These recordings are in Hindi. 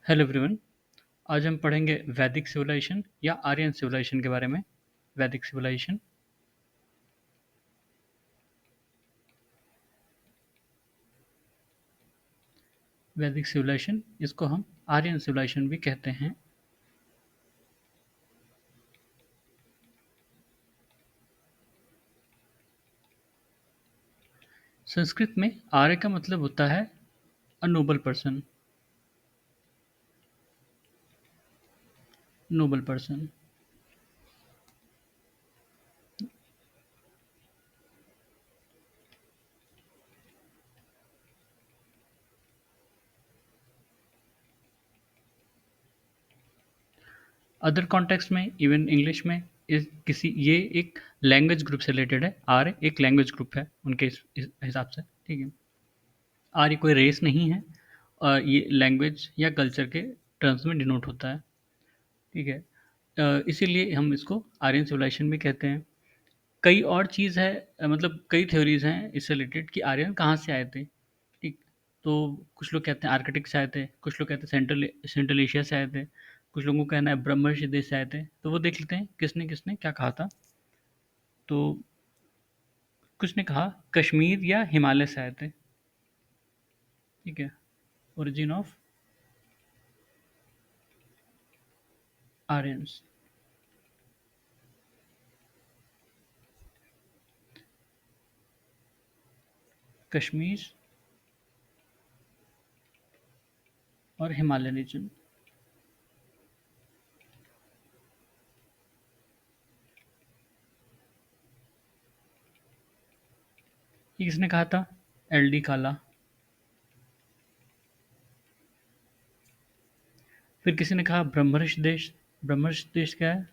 Hello everyone. आज हम पढ़ेंगे वैदिक सिविलाइजेशन या आर्यन सिविलाइजेशन के बारे में। वैदिक सिविलाइजेशन। वैदिक सिविलाइजेशन, इसको हम आर्यन सिविलाइजेशन भी कहते हैं। संस्कृत में आर्य का मतलब होता है अ Nobel person. Nobel person. Other context में, इवन इंग्लिश में, इस किसी ये एक लैंग्वेज ग्रुप से रिलेटेड है। आर्य एक लैंग्वेज ग्रुप है उनके इस हिसाब से। ठीक है। आर्य कोई रेस नहीं है। ये लैंग्वेज या कल्चर के टर्म्स में डिनोट होता है। ठीक है। इसीलिए हम इसको आर्यन सिविलाइजेशन भी कहते हैं। कई और चीज़ है, मतलब कई थ्योरीज हैं इससे रिलेटेड कि आर्यन कहाँ से आए थे। ठीक। तो कुछ लोग कहते हैं आर्कटिक से आए थे, कुछ लोग कहते हैं सेंट्रल सेंट्रल एशिया से आए थे, कुछ लोगों का कहना है ब्रह्मर्षि देश से आए थे। तो वो देख लेते हैं किसने किसने क्या कहा था। तो कुछ ने कहा कश्मीर या हिमालय से आए थे। ठीक है। Origin of Aryans. कश्मीर और हिमालय रीजन। ये किसने कहा था? एल डी काला। फिर किसी ने कहा ब्रह्मर्षि देश। ब्रह्मर्षि देश क्या है?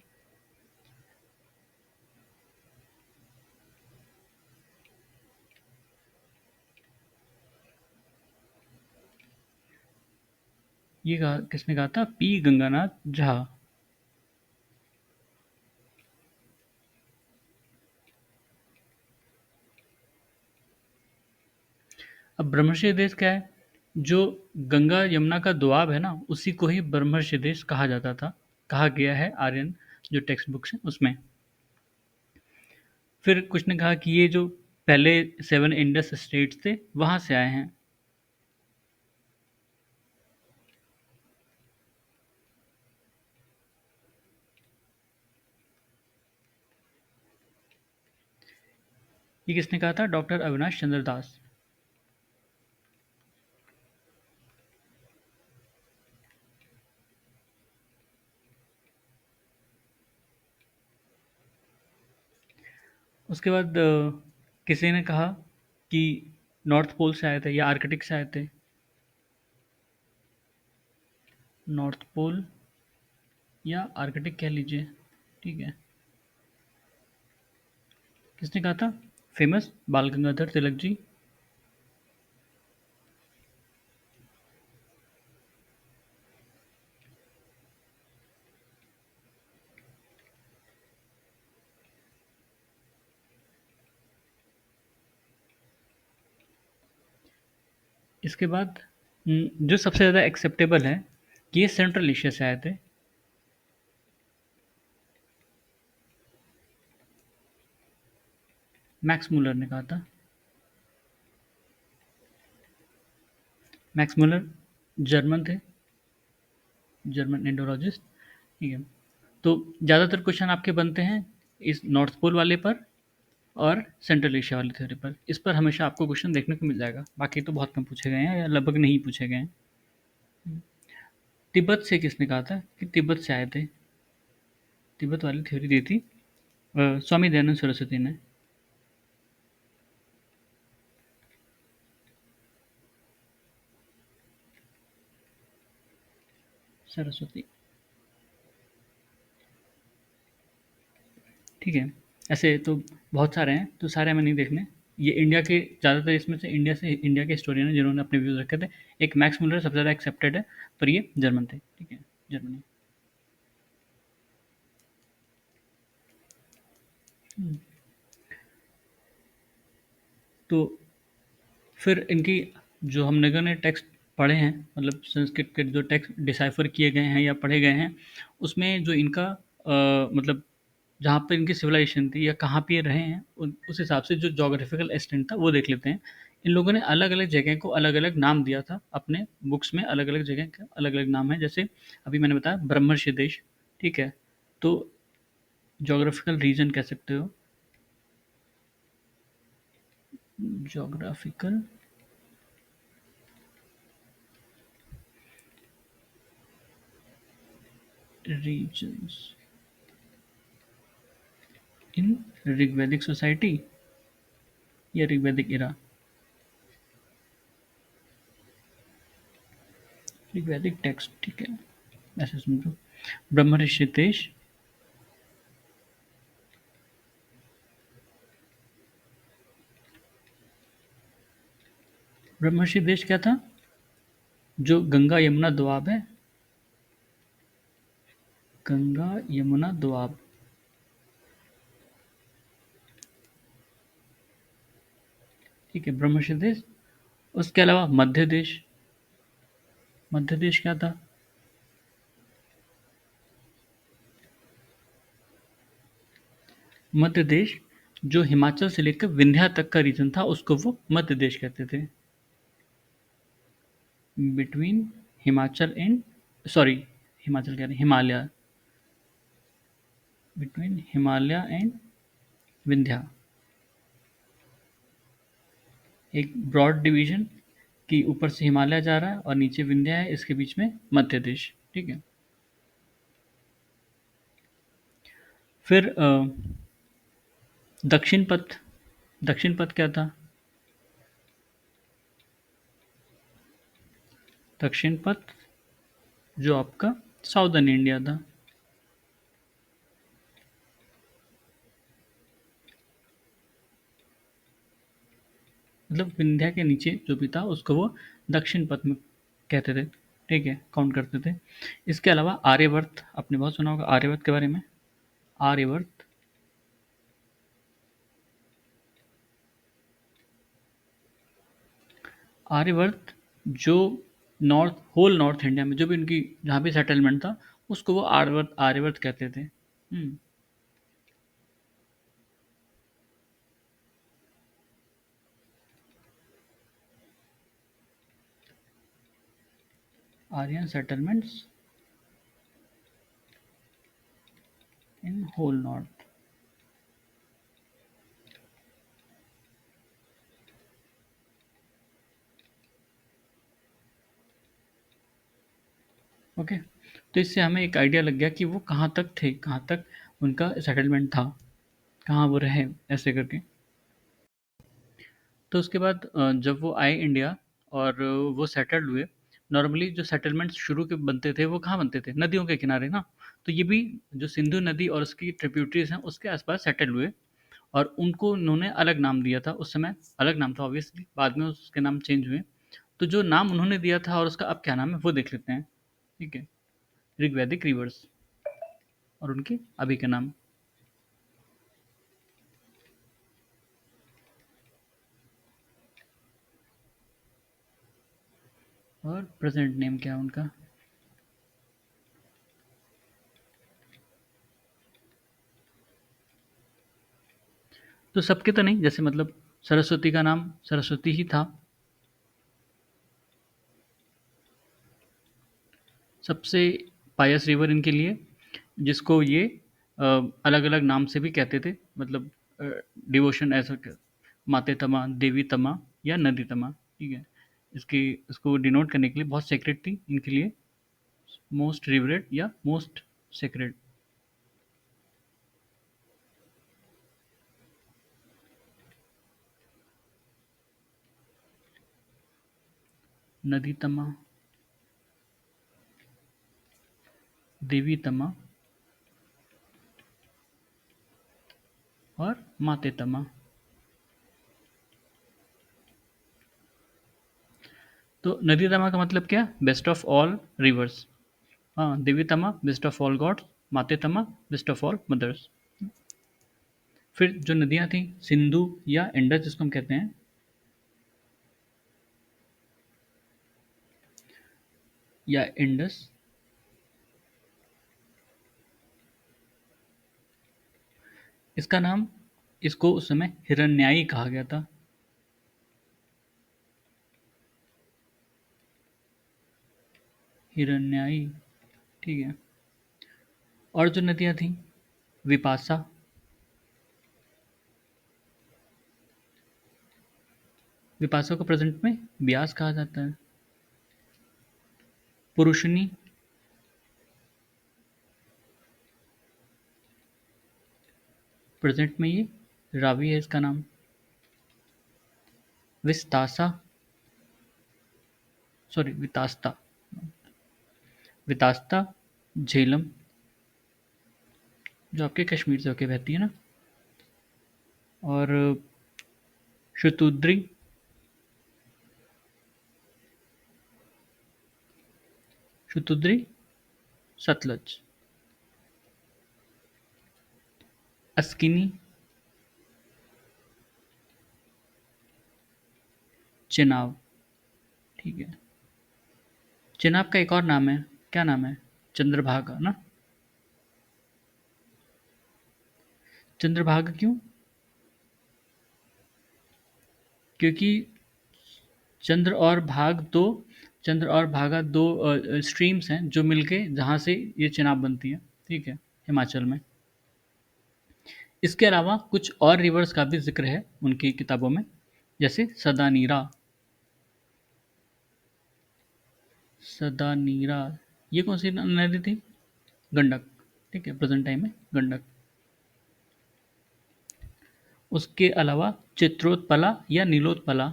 ये कहा किसने कहा था? पी गंगानाथ झा। अब ब्रह्मर्षि देश क्या है? जो गंगा यमुना का दोआब है ना, उसी को ही ब्रह्मर्षि देश कहा जाता था। कहा गया है आर्यन जो टेक्स्ट बुक्स हैं उसमें। फिर कुछ ने कहा कि ये जो पहले 7 इंडस स्टेट्स थे वहां से आए हैं। ये किसने कहा था? डॉक्टर अविनाश चंद्र दास। उसके बाद किसी ने कहा कि नॉर्थ पोल से आए थे या आर्कटिक से आए थे। नॉर्थ पोल या आर्कटिक कह लीजिए। ठीक है। किसने कहा था? फेमस बाल गंगाधर तिलक जी। इसके बाद जो सबसे ज़्यादा एक्सेप्टेबल है कि ये सेंट्रल एशिया से आए थे। मैक्स मुलर ने कहा था। मैक्स मुलर जर्मन थे। German Indologist. ठीक है। तो ज़्यादातर क्वेश्चन आपके बनते हैं इस नॉर्थ पोल वाले पर और सेंट्रल एशिया वाली थ्योरी पर। इस पर हमेशा आपको क्वेश्चन देखने को मिल जाएगा। बाकी तो बहुत कम पूछे गए हैं या लगभग नहीं पूछे गए हैं। तिब्बत से किसने कहा था कि तिब्बत से आए थे? तिब्बत वाली थ्योरी दी थी स्वामी दयानंद सरस्वती ने। सरस्वती। ठीक है। ऐसे तो बहुत सारे हैं, तो सारे हमें नहीं देखने। ये इंडिया के ज़्यादातर, इसमें से इंडिया के हिस्टोरियन हैं जिन्होंने अपने व्यूज़ रखे थे। एक मैक्स मुलर सबसे ज़्यादा एक्सेप्टेड है, पर ये जर्मन थे। ठीक है। जर्मनी। तो फिर इनकी जो हम नगर ने टेक्स्ट पढ़े हैं, मतलब संस्कृत के जो टेक्स्ट डिसाइफर किए गए हैं या पढ़े गए हैं, उसमें जो इनका मतलब जहाँ पे इनकी सिविलाइजेशन थी या कहाँ पे ये रहे हैं, उस हिसाब से जो जोग्राफिकल एक्सटेंट था वो देख लेते हैं। इन लोगों ने अलग अलग जगह को अलग अलग नाम दिया था, अपने बुक्स में अलग अलग जगह का अलग अलग नाम है। जैसे अभी मैंने बताया ब्रह्मर्षि देश, ठीक है। तो जोग्राफिकल रीजन कह सकते हो, जोग्राफिकल रीजन्स इन ऋग्वैदिक सोसाइटी या ऋग्वैदिक इरा, ऋग्वैदिक टेक्स्ट, ठीक है, ऐसे समझो। ब्रह्मर्षि देश, ब्रह्मर्षि देश क्या था? जो गंगा यमुना दोआब है, गंगा यमुना दोआब, ठीक है, ब्रह्मर्षि देश। उसके अलावा मध्य देश, मध्य देश क्या था? मध्य देश जो हिमाचल से लेकर विंध्या तक का रीजन था, उसको वो मध्य देश कहते थे। Between Himachal and, sorry, Himachal कह रहे हैं, हिमालय, बिटवीन हिमालय एंड विंध्या, एक ब्रॉड डिवीजन कि ऊपर से हिमालय जा रहा है और नीचे विंध्या है, इसके बीच में मध्य देश, ठीक है। फिर दक्षिण पथ, दक्षिण पथ क्या था? दक्षिण पथ जो आपका साउदर्न इंडिया था, मतलब विंध्या के नीचे जो भी था उसको वो दक्षिण पथ में कहते थे, ठीक है, काउंट करते थे। इसके अलावा आर्यवर्त, आपने बहुत सुना होगा आर्यवर्त के बारे में। आर्यवर्त, आर्यवर्त जो नॉर्थ, होल नॉर्थ इंडिया में जो भी उनकी जहाँ भी सेटलमेंट था, उसको वो आर्यवर्त, आर्यवर्त कहते थे। Aryan settlements in whole north. Okay, तो इससे हमें एक आइडिया लग गया कि वो कहाँ तक थे, कहाँ तक उनका सेटलमेंट था, कहाँ वो रहे, ऐसे करके। तो उसके बाद जब वो आए इंडिया और वो सेटल्ड हुए, नॉर्मली जो सेटलमेंट्स शुरू के बनते थे वो कहाँ बनते थे? नदियों के किनारे ना। तो ये भी जो सिंधु नदी और उसकी ट्रिब्यूटरीज हैं उसके आसपास सेटल हुए, और उनको उन्होंने अलग नाम दिया था। उस समय अलग नाम था ऑब्वियसली, बाद में उसके नाम चेंज हुए। तो जो नाम उन्होंने दिया था और उसका अब क्या नाम है वो देख लेते हैं, ठीक है। ऋग्वैदिक रिवर्स और उनके अभी के नाम, और प्रेजेंट नेम क्या है उनका। तो सबके तो नहीं, जैसे मतलब सरस्वती का नाम सरस्वती ही था। सबसे पायस रिवर इनके लिए, जिसको ये अलग अलग नाम से भी कहते थे, मतलब डिवोशन ऐसा माते तमा, देवी तमा या नदी तमा, ठीक है। इसकी, इसको डिनोट करने के लिए बहुत सेक्रेट थी इनके लिए, मोस्ट रिवरेड या मोस्ट सेक्रेट। नदी तमा, देवी तमा और माते तमा। तो नदी तमा का मतलब क्या? Best of all reverse. हाँ, देवी तमा बेस्ट ऑफ ऑल गॉड्स, माते तमा बेस्ट ऑफ ऑल मदर्स। फिर जो नदियाँ थीं, सिंधु या इंडस जिसको हम कहते हैं, या इंडस। इसका नाम, इसको उस समय हिरण्याई कहा गया था। हिरण्याई, ठीक है। और जो नदियां थी, विपासा, विपासा को प्रेजेंट में ब्यास कहा जाता है। पुरुषनी, प्रेजेंट में ये रावी है इसका नाम। विस्तासा, सॉरी वितास्ता, वितास्ता, झेलम, जो आपके कश्मीर से होके बहती है ना। और शतुद्री, शतुद्री, सतलज। अस्किनी, चेनाब, ठीक है। चेनाब का एक और नाम है, क्या नाम है? चंद्रभागा ना। चंद्रभागा क्यों? क्योंकि चंद्र और भाग दो, चंद्र और भागा दो स्ट्रीम्स हैं जो मिलके जहाँ से ये चेनाब बनती है, ठीक है, हिमाचल में। इसके अलावा कुछ और रिवर्स का भी जिक्र है उनकी किताबों में, जैसे सदानीरा। सदानीरा, ये कौन सी नदी थी? गंडक, ठीक है, प्रेजेंट टाइम में गंडक। उसके अलावा चित्रोत्पला या नीलोत्पला,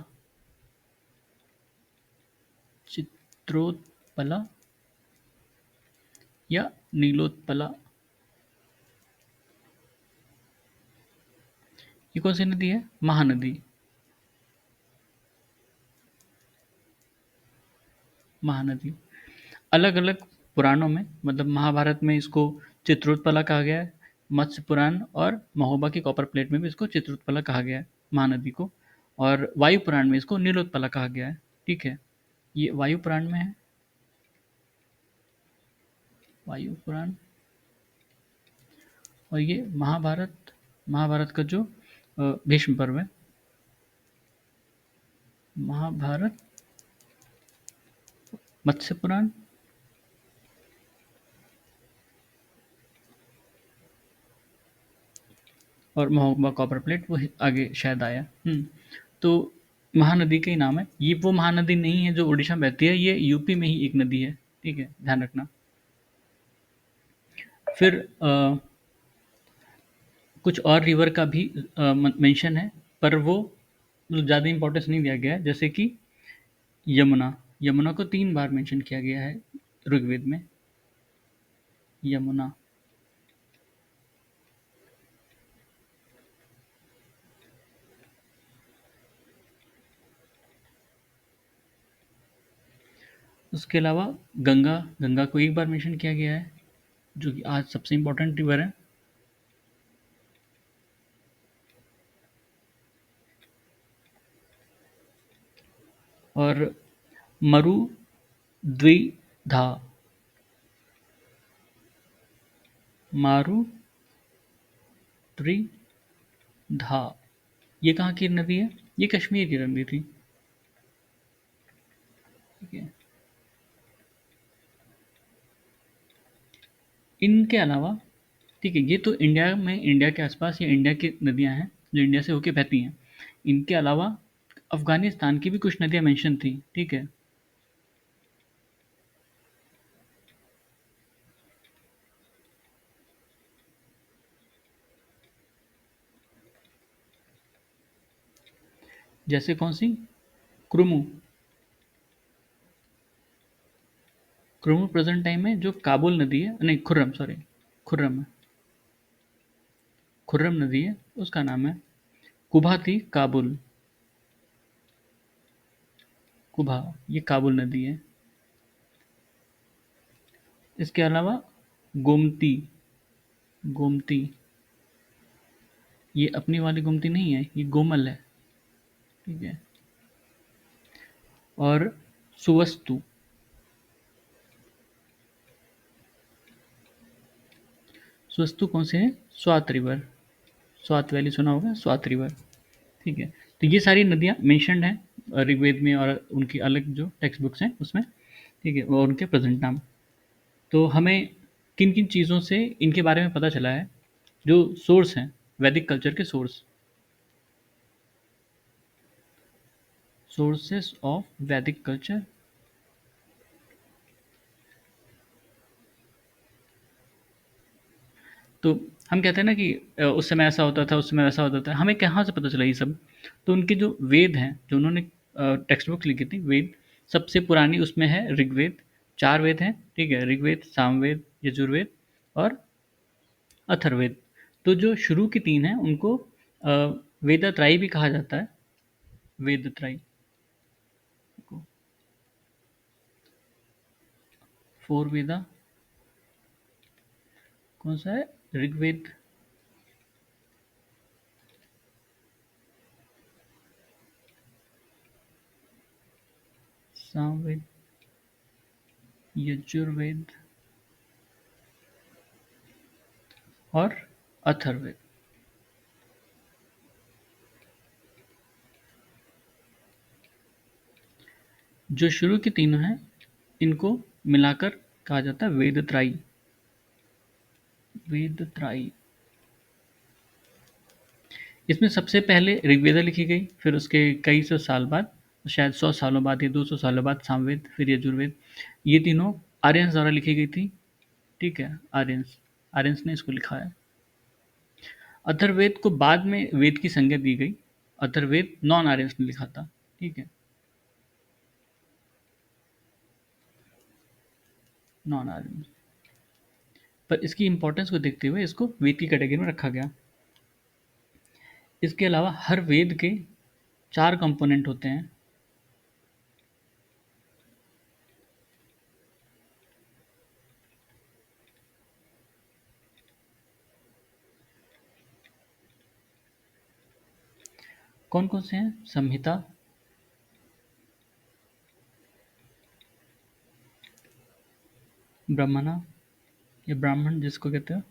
चित्रोत्पला या नीलोत्पला, ये कौन सी नदी है? महानदी, महानदी। अलग अलग पुराणों में, मतलब महाभारत में इसको चित्रोत्पला कहा गया है, मत्स्य पुराण और महोबा की कॉपर प्लेट में भी इसको चित्रोत्पला कहा गया है, महानदी को। और वायु पुराण में इसको नीलोत्पला कहा गया है, ठीक है। ये वायु पुराण में है, वायु पुराण। और ये महाभारत, महाभारत का जो भीष्म पर्व है, महाभारत, मत्स्य पुराण, और महोबा कॉपर प्लेट वो आगे शायद आया। तो महानदी का ही नाम है। ये वो महानदी नहीं है जो उड़ीसा में बहती है, ये यूपी में ही एक नदी है, ठीक है, ध्यान रखना। फिर कुछ और रिवर का भी मेंशन है, पर वो मतलब ज़्यादा इंपॉर्टेंस नहीं दिया गया है, जैसे कि यमुना। यमुना को 3 बार मेंशन किया गया है ऋग्वेद में, यमुना। उसके अलावा गंगा, गंगा को 1 बार मेंशन किया गया है, जो कि आज सबसे इम्पोर्टेंट रिवर है। और मरुद्विधा, मारुद्विधा, ये कहाँ की नदी है? ये कश्मीर की नदी थी, ठीक है। इनके अलावा, ठीक है, ये तो इंडिया में, इंडिया के आसपास या इंडिया की नदियां हैं जो इंडिया से होके बहती हैं। इनके अलावा अफगानिस्तान की भी कुछ नदियां मेंशन थी, ठीक है। जैसे कौन सी? क्रुमु, क्रुमु प्रेजेंट टाइम में जो काबुल नदी है, नहीं खुर्रम, सॉरी, खुर्रम, खुर्रम नदी है, उसका नाम है। कुबा थी काबुल, कुबा, ये काबुल नदी है। इसके अलावा गोमती, गोमती, ये अपनी वाली गोमती नहीं है, ये गोमल है, ठीक है। और सुवस्तु, स्वस्तु कौन से हैं? स्वात रिवर, स्वात वैली सुना होगा, स्वात रिवर। ठीक है, तो ये सारी नदियाँ मेंशन्ड हैं ऋग्वेद में और उनकी अलग जो टेक्स्ट बुक्स हैं उसमें। ठीक है, और उनके प्रेजेंट नाम। तो हमें किन किन चीज़ों से इनके बारे में पता चला है, जो सोर्स हैं वैदिक कल्चर के सोर्स, सोर्सेस ऑफ वैदिक कल्चर। तो हम कहते हैं ना कि उस समय ऐसा होता था, उस समय वैसा होता था, हमें कहाँ से पता चला ये सब? तो उनके जो वेद हैं, जो उन्होंने टेक्स्ट बुक लिखी थी वेद, सबसे पुरानी उसमें है ऋग्वेद। 4 वेद हैं, ठीक है, ऋग्वेद, सामवेद, यजुर्वेद और अथर्ववेद। तो जो शुरू की 3 हैं उनको अ, वेदत्रयी भी कहा जाता है, वेदत्रयी को। 4 वेदा कौन सा है? ऋग्वेद, सामवेद, यजुर्वेद और अथर्ववेद। जो शुरू की तीनों हैं इनको मिलाकर कहा जाता है वेदत्रयी, वेदत्रयी। इसमें सबसे पहले ऋग्वेदा लिखी गई, फिर उसके कई सौ साल बाद, शायद 100 सालों बाद या 200 सालों बाद सामवेद, फिर यजुर्वेद। ये तीनों आर्यंस द्वारा लिखी गई थी। ठीक है, आर्यंस, आर्यंस ने इसको लिखा है। अथर्ववेद को बाद में वेद की संज्ञा दी गई। अथर्ववेद नॉन आर्यंस ने लिखा था। ठीक है, नॉन आर्यंस। पर इसकी इंपॉर्टेंस को देखते हुए इसको वेद की कैटेगरी में रखा गया। इसके अलावा हर वेद के 4 कंपोनेंट होते हैं। कौन कौन से हैं? संहिता, ब्रह्मणा, ये ब्राह्मण जिसको कहते हो,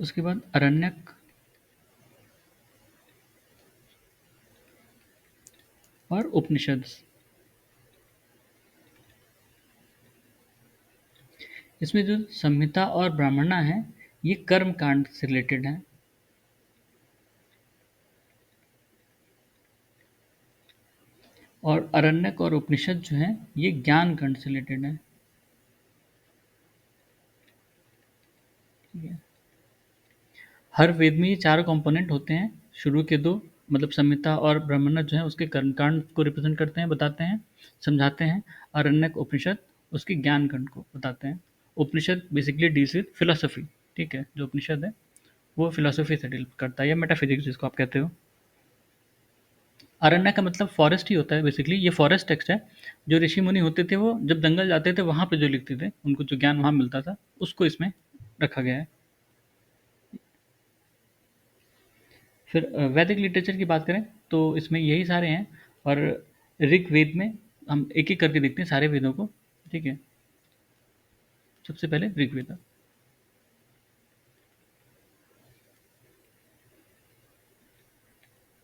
उसके बाद अरण्यक और उपनिषद। इसमें जो संहिता और ब्राह्मणा है, ये कर्म कांड से रिलेटेड है। और अरण्यक और उपनिषद जो है ये ज्ञान कांड से रिलेटेड है। ठीक है, हर वेद में ये चारों कंपोनेंट होते हैं। शुरू के दो, मतलब संहिता और ब्राह्मणा जो है उसके कर्मकांड को रिप्रेजेंट करते हैं, बताते हैं, समझाते हैं। अरण्यक उपनिषद उसके ज्ञान कांड को बताते हैं। उपनिषद बेसिकली डील्स विद फिलोसफी। ठीक है, जो उपनिषद है वो फिलोसफी से डील करता है, या मेटाफिजिक्स जिसको आप कहते हो। अरण्य का मतलब फॉरेस्ट ही होता है बेसिकली। ये फॉरेस्ट टेक्स्ट है। जो ऋषि मुनि होते थे वो जब जंगल जाते थे वहाँ पे जो लिखते थे, उनको जो ज्ञान वहाँ मिलता था, उसको इसमें रखा गया है। फिर वैदिक लिटरेचर की बात करें तो इसमें यही सारे हैं। और ऋग्वेद में हम एक एक करके देखते हैं सारे वेदों को। ठीक है, सबसे पहले ऋग्वेद।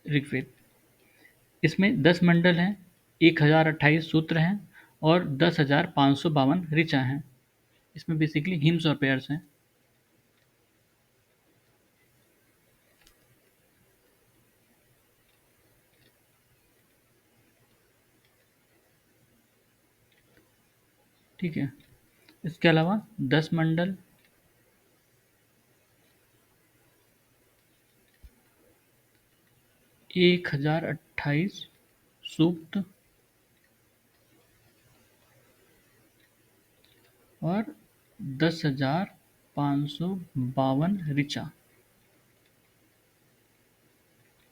ऋग्वेद, इसमें 10 मंडल हैं, 1028 सूत्र हैं और 10,552 ऋचा हैं। इसमें बेसिकली हिम्स और पेयर्स हैं। ठीक है, इसके अलावा 10 मंडल, 1028 सूक्त और 10,552 ऋचा।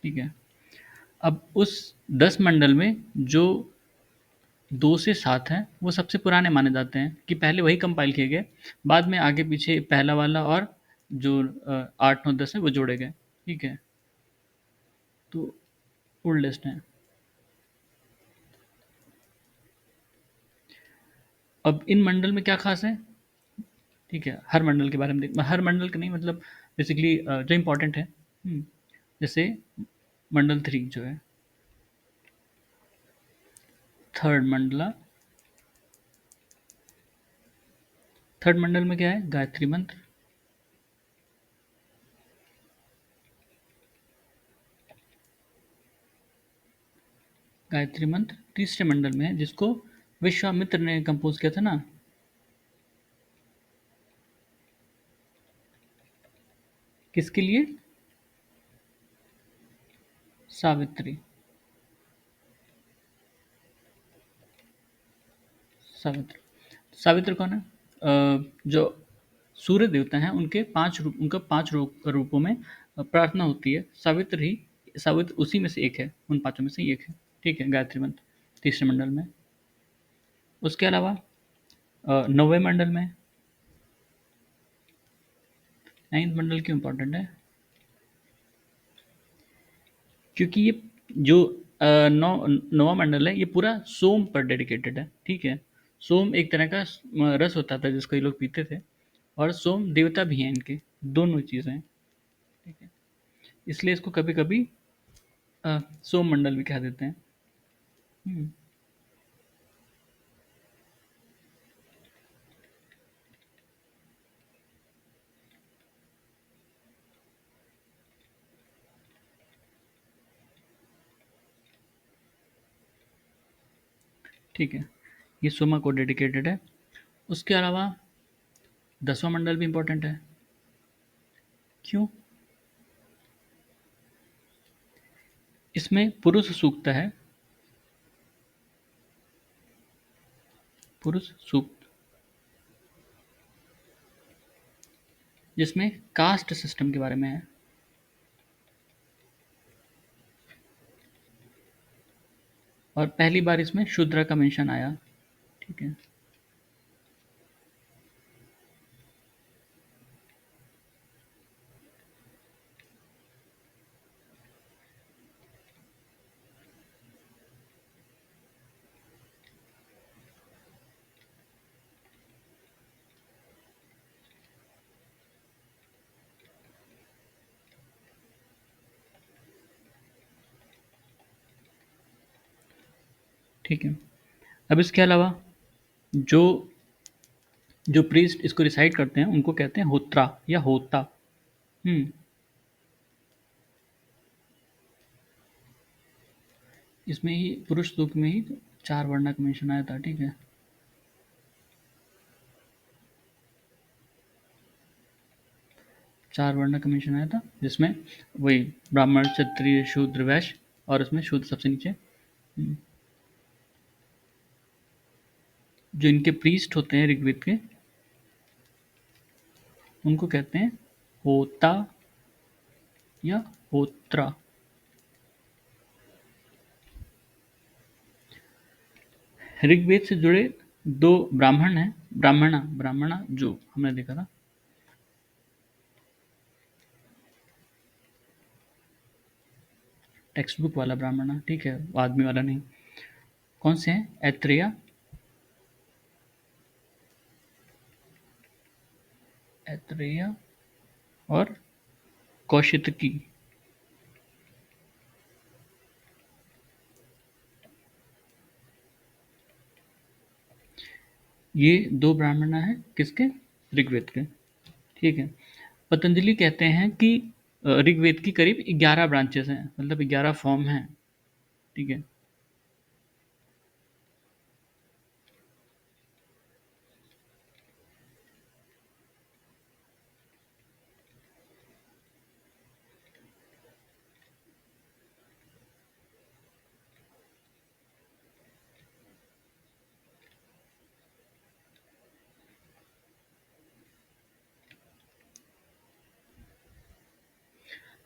ठीक है, अब उस 10 मंडल में जो 2 से 7 हैं वो सबसे पुराने माने जाते हैं, कि पहले वही कंपाइल किए गए, बाद में आगे पीछे पहला वाला और जो 8 9 10 है वो जोड़े गए। ठीक है, तो ओल्डेस्ट हैं। अब इन मंडल में क्या खास है, ठीक है, हर मंडल के बारे में देख, हर मंडल का नहीं, मतलब बेसिकली जो इम्पोर्टेंट है। जैसे मंडल 3 जो है, थर्ड मंडला, थर्ड मंडल में क्या है, गायत्री मंत्र। गायत्री मंत्र तीसरे मंडल में है, जिसको विश्वामित्र ने कंपोज किया था ना। किसके लिए? सावित्री। सावित्री, सावित्र कौन है? जो सूर्य देवता हैं, उनके 5 रूप, उनका 5 रूपों में प्रार्थना होती है। सावित्र ही, सावित्र उसी में से एक है, उन पाँचों में से एक है। ठीक है, गायत्री मंत्र तीसरे मंडल में। उसके अलावा 9वें मंडल में, 9th मंडल क्यों इम्पोर्टेंट है? क्योंकि ये जो 9वां मंडल है, ये पूरा सोम पर डेडिकेटेड है। ठीक है, सोम एक तरह का रस होता था जिसको ये लोग पीते थे, और सोम देवता भी हैं इनके, दोनों चीज़ें हैं। ठीक है, इसलिए इसको कभी कभी सोम मंडल भी कह देते हैं। हम्म, ठीक है, ये सोमा को डेडिकेटेड है। उसके अलावा 10वां मंडल भी इंपॉर्टेंट है। क्यों? इसमें पुरुष सूक्त है, पुरुष सूक्त, जिसमें कास्ट सिस्टम के बारे में है। और पहली बार इसमें शूद्र का मेंशन आया। ठीक है, ठीक है। अब इसके अलावा जो जो प्रीस्ट इसको रिसाइट करते हैं, उनको कहते हैं होत्रा या होता। हम्म, इसमें ही पुरुष सूक्त में ही 4 वर्ण का मेंशन आया था। ठीक है, 4 वर्ण का मेंशन आया था, जिसमें वही ब्राह्मण, क्षत्रिय, शूद्र, वैश्य, और उसमें शूद्र सबसे नीचे। जो इनके प्रीस्ट होते हैं ऋग्वेद के, उनको कहते हैं होता या होत्रा। ऋग्वेद से जुड़े 2 ब्राह्मण हैं, ब्राह्मणा, ब्राह्मणा जो हमने देखा था। टेक्स्ट बुक वाला ब्राह्मणा, ठीक है, आदमी वाला नहीं। कौन से हैं? ऐत्रेय, ऐत्रेय और कौशितकी। ये 2 ब्राह्मण हैं किसके? ऋग्वेद के। ठीक है, पतंजलि कहते हैं कि ऋग्वेद की करीब 11 ब्रांचेस हैं, मतलब 11 फॉर्म हैं। ठीक है,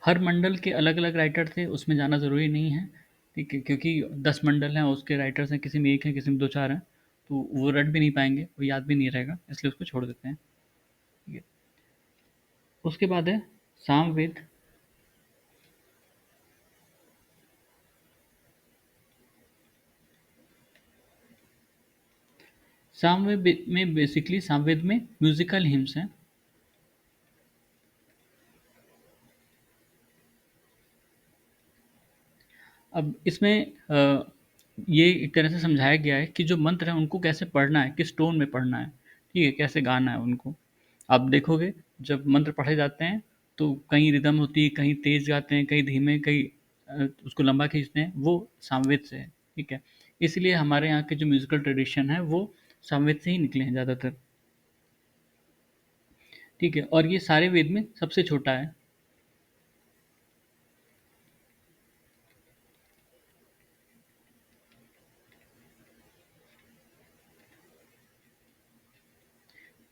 हर मंडल के अलग अलग राइटर थे, उसमें जाना ज़रूरी नहीं है। ठीक है, क्योंकि 10 मंडल हैं, उसके राइटर्स हैं, किसी में एक हैं, किसी में 2-4 हैं, तो वो रट भी नहीं पाएंगे, वो याद भी नहीं रहेगा, इसलिए उसको छोड़ देते हैं। ठीक है, उसके बाद है सामवेद। सामवेद में बेसिकली सामवेद में म्यूजिकल हिम्स हैं। अब इसमें ये एक तरह से समझाया गया है कि जो मंत्र हैं उनको कैसे पढ़ना है, किस टोन में पढ़ना है, ठीक है, कैसे गाना है उनको। आप देखोगे जब मंत्र पढ़े जाते हैं तो कहीं रिदम होती है, कहीं तेज गाते हैं, कहीं धीमे, कहीं उसको लंबा खींचते हैं, वो सामवेद से है, ठीक है। इसलिए हमारे यहाँ के जो म्यूजिकल ट्रेडिशन है वो सामवेद से ही निकले हैं ज़्यादातर, ठीक है। और ये सारे वेद में सबसे छोटा है।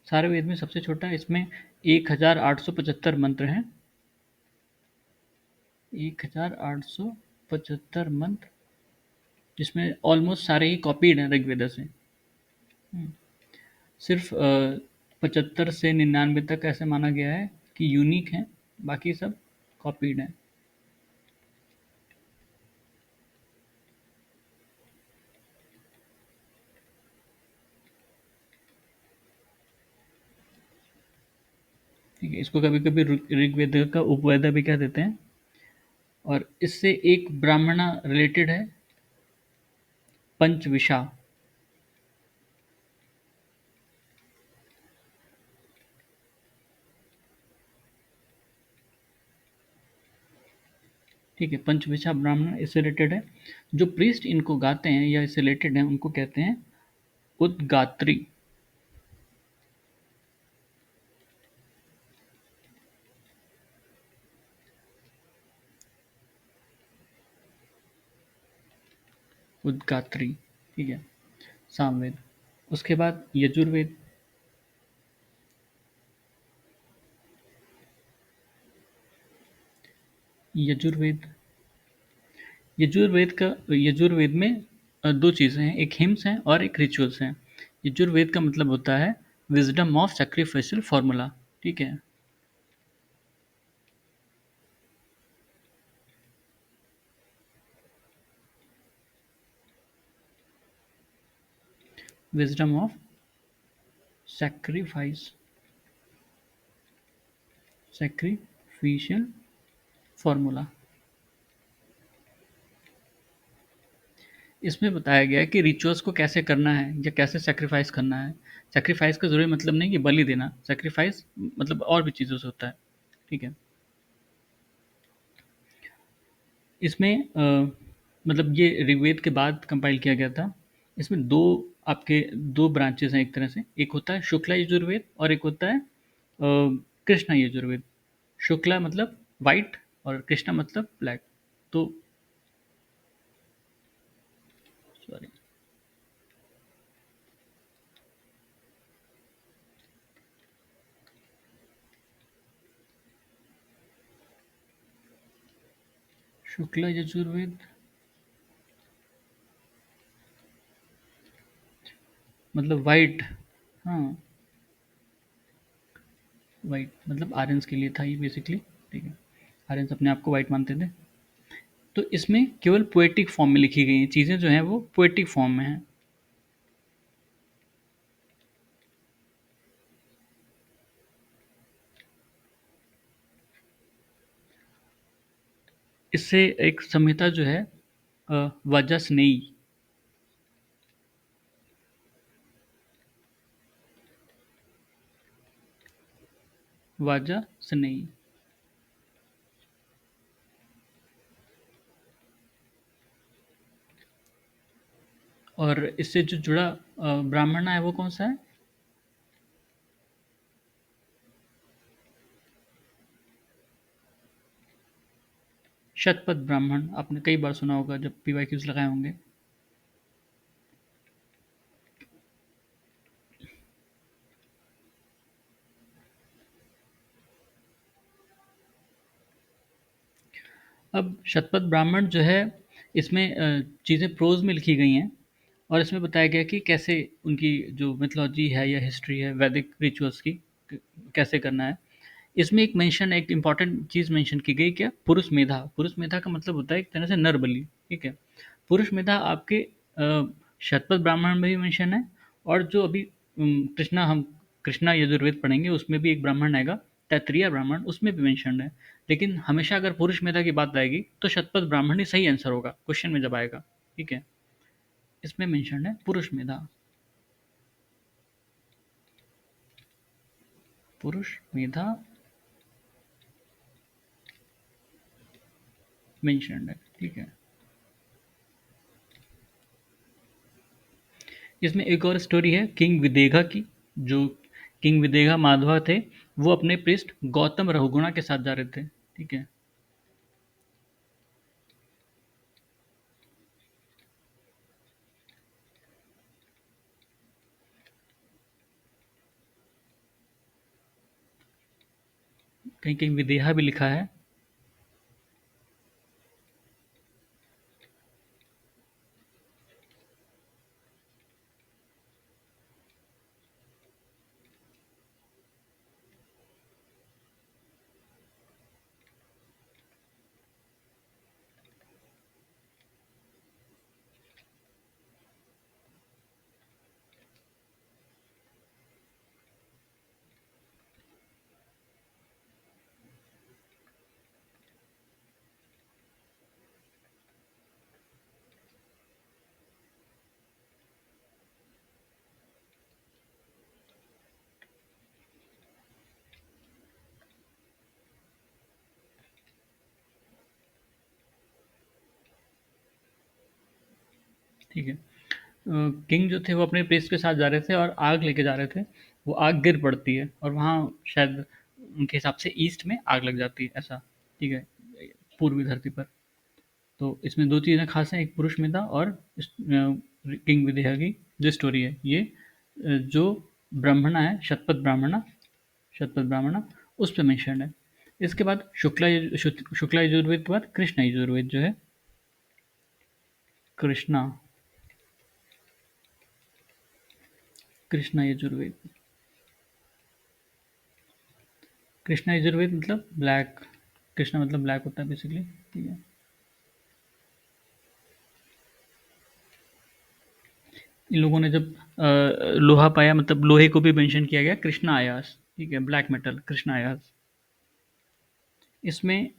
सारे वेद में सबसे छोटा है। इसमें 1875 मंत्र हैं। 1875 मंत्र, जिसमें ऑलमोस्ट सारे ही कॉपीड हैं ऋग्वेद से। सिर्फ 75 से 99 तक ऐसे माना गया है कि यूनिक हैं, बाकी सब कॉपीड हैं। ठीक है, इसको कभी कभी ऋग्वेद का उपवेद भी कह देते हैं। और इससे एक ब्राह्मणा रिलेटेड है, पंचविशा। ठीक है, पंचविशा ब्राह्मण इससे रिलेटेड है। जो प्रीस्ट इनको गाते हैं या इससे रिलेटेड हैं उनको कहते हैं उद्गात्री। उद्गात्री, ठीक है, सामवेद। उसके बाद यजुर्वेद। यजुर्वेद यजुर्वेद में दो चीज़ें हैं, एक हिम्स हैं और एक रिचुअल्स हैं। यजुर्वेद का मतलब होता है विजडम ऑफ सैक्रिफिशियल फार्मूला, ठीक है। Wisdom of sacrifice sacrificial formula. इसमें बताया गया है कि रिचुअल्स को कैसे करना है या कैसे सैक्रिफाइस करना है। सैक्रिफाइस का ज़रूरी मतलब नहीं कि बलि देना, सैक्रिफाइस मतलब और भी चीज़ों से होता है, ठीक है। इसमें मतलब ये ऋग्वेद के बाद कंपाइल किया गया था। इसमें आपके दो ब्रांचेस हैं एक तरह से, एक होता है शुक्ला यजुर्वेद और एक होता है कृष्णा यजुर्वेद। शुक्ला मतलब वाइट और कृष्णा मतलब ब्लैक। तो सॉरी, शुक्ला यजुर्वेद मतलब वाइट। हाँ, वाइट मतलब आर्यंस के लिए था ये बेसिकली, ठीक है। आर्यंस अपने आप को वाइट मानते थे। तो इसमें केवल पोएटिक फॉर्म में लिखी गई हैं चीज़ें, जो हैं वो पोएटिक फॉर्म में हैं। इससे एक संहिता जो है वजसनेयी। वजसनेयी। और इससे जो जुड़ा ब्राह्मण है वो कौन सा है? शतपथ ब्राह्मण, आपने कई बार सुना होगा जब पीवाईक्यूज लगाए होंगे। अब शतपथ ब्राह्मण जो है, इसमें चीज़ें प्रोज में लिखी गई हैं। और इसमें बताया गया कि कैसे उनकी जो मिथोलॉजी है या हिस्ट्री है वैदिक रिचुअल्स की, कैसे करना है। इसमें एक इम्पॉर्टेंट चीज़ मेंशन की गई, क्या? पुरुष मेधा। पुरुष मेधा का मतलब होता है एक तरह से नर बलि, ठीक है। पुरुष मेधा आपके शतपथ ब्राह्मण में भी मेंशन है और जो अभी कृष्णा यजुर्वेद पढ़ेंगे उसमें भी एक ब्राह्मण आएगा, तैत्तिरीय ब्राह्मण, उसमें भी मेंशन्ड है। लेकिन हमेशा अगर पुरुष मेधा की बात आएगी तो शतपथ ब्राह्मण ही सही आंसर होगा क्वेश्चन में जब आएगा। ठीक है, इसमें मेंशन्ड है पुरुष मेधा। पुरुष मेधा मेंशन्ड है। ठीक है, इसमें एक और स्टोरी है किंग विदेगा की। जो किंग विदेगा माधवा थे, वो अपने पृष्ठ गौतम रहुगुणा के साथ जा रहे थे। ठीक है, कहीं कहीं विदेहा भी लिखा है। ठीक है, किंग जो थे वो अपने प्रेस के साथ जा रहे थे और आग लेके जा रहे थे। वो आग गिर पड़ती है और वहाँ शायद उनके हिसाब से ईस्ट में आग लग जाती है ऐसा। ठीक है, पूर्वी धरती पर। तो इसमें दो चीज़ें खास हैं, एक पुरुष मेधा और किंग विदेहा की जो स्टोरी है ये, जो ब्राह्मणा है, शतपथ ब्राह्मणा, उस पर मेंशन है। इसके बाद शुक्ला यजुर्वेद के बाद कृष्ण यजुर्वेद जो है, कृष्णा कृष्णा यजुर्वेद। कृष्णा यजुर्वेद मतलब ब्लैक, कृष्णा मतलब ब्लैक होता है बेसिकली। ठीक है, इन लोगों ने जब लोहा पाया, मतलब लोहे को भी मेंशन किया गया कृष्णा आयास। ठीक है, ब्लैक मेटल कृष्णा आयास। इसमें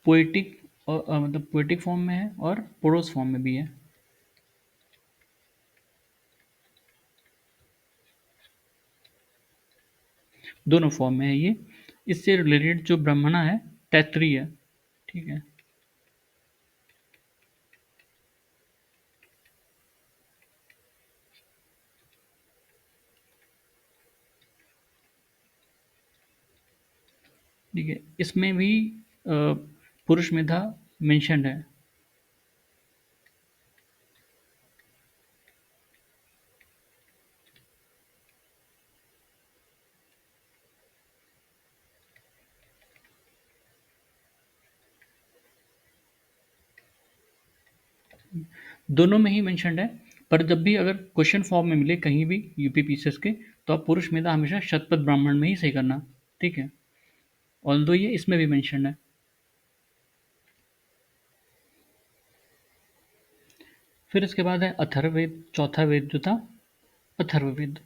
पोएटिक और मतलब पोएटिक फॉर्म में है और प्रोज फॉर्म में भी है। दोनों फॉर्म में है ये। इससे रिलेटेड जो ब्राह्मणा है, तैत्तिरीय है। ठीक है, ठीक है, इसमें भी अ, पुरुष मेधा मेंशन्ड है। दोनों में ही मेंशन्ड है, पर जब भी अगर क्वेश्चन फॉर्म में मिले कहीं भी यूपी पीसीएस के, तो आप पुरुष मेधा हमेशा शतपथ ब्राह्मण में ही सही करना। ठीक है, ऑल्दो ये इसमें भी मेंशन्ड है। फिर इसके बाद है अथर्ववेद, चौथा वेद जो था अथर्ववेद।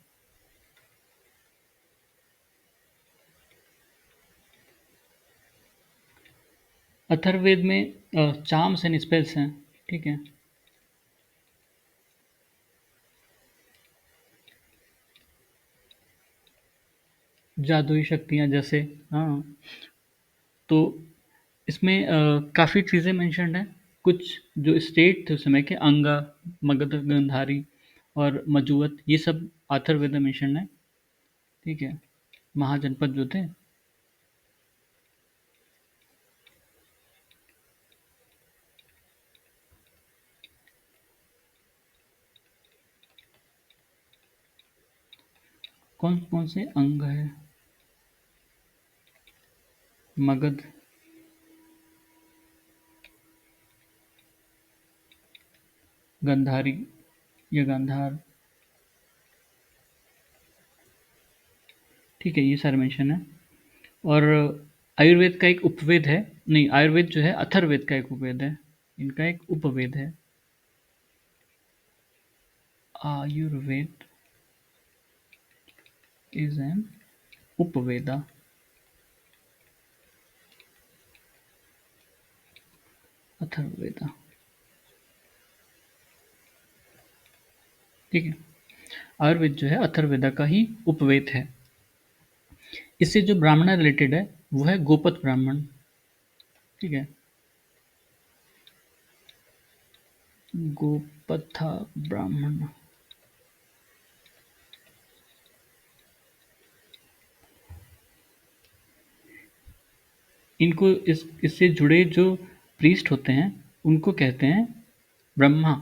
अथर्ववेद में चार्म्स एंड स्पेल्स हैं। ठीक है, जादुई शक्तियाँ जैसे, हाँ। तो इसमें काफ़ी चीज़ें मेंशन्ड हैं। कुछ जो स्टेट थे उस समय के, अंगा, मगध, गंधारी और मजुवत, ये सब अथर्ववेद में मेंशन्ड है। ठीक है, महाजनपद जो थे। कौन कौन से अंग है? मगध, गंधारी या गांधार। ठीक है, ये सारे मेंशन है। और आयुर्वेद का एक उपवेद है, नहीं, आयुर्वेद जो है अथर्ववेद का एक उपवेद है, इनका एक उपवेद है आयुर्वेद। Is an Upaveda, Atharvaveda. ठीक है, आयुर्वेद जो है अथर्ववेदा का ही उपवेद है। इससे जो ब्राह्मण रिलेटेड है वो है गोपथ ब्राह्मण। ठीक है, गोपथा ब्राह्मण। इनको इससे जुड़े जो प्रीस्ट होते हैं उनको कहते हैं ब्रह्मा।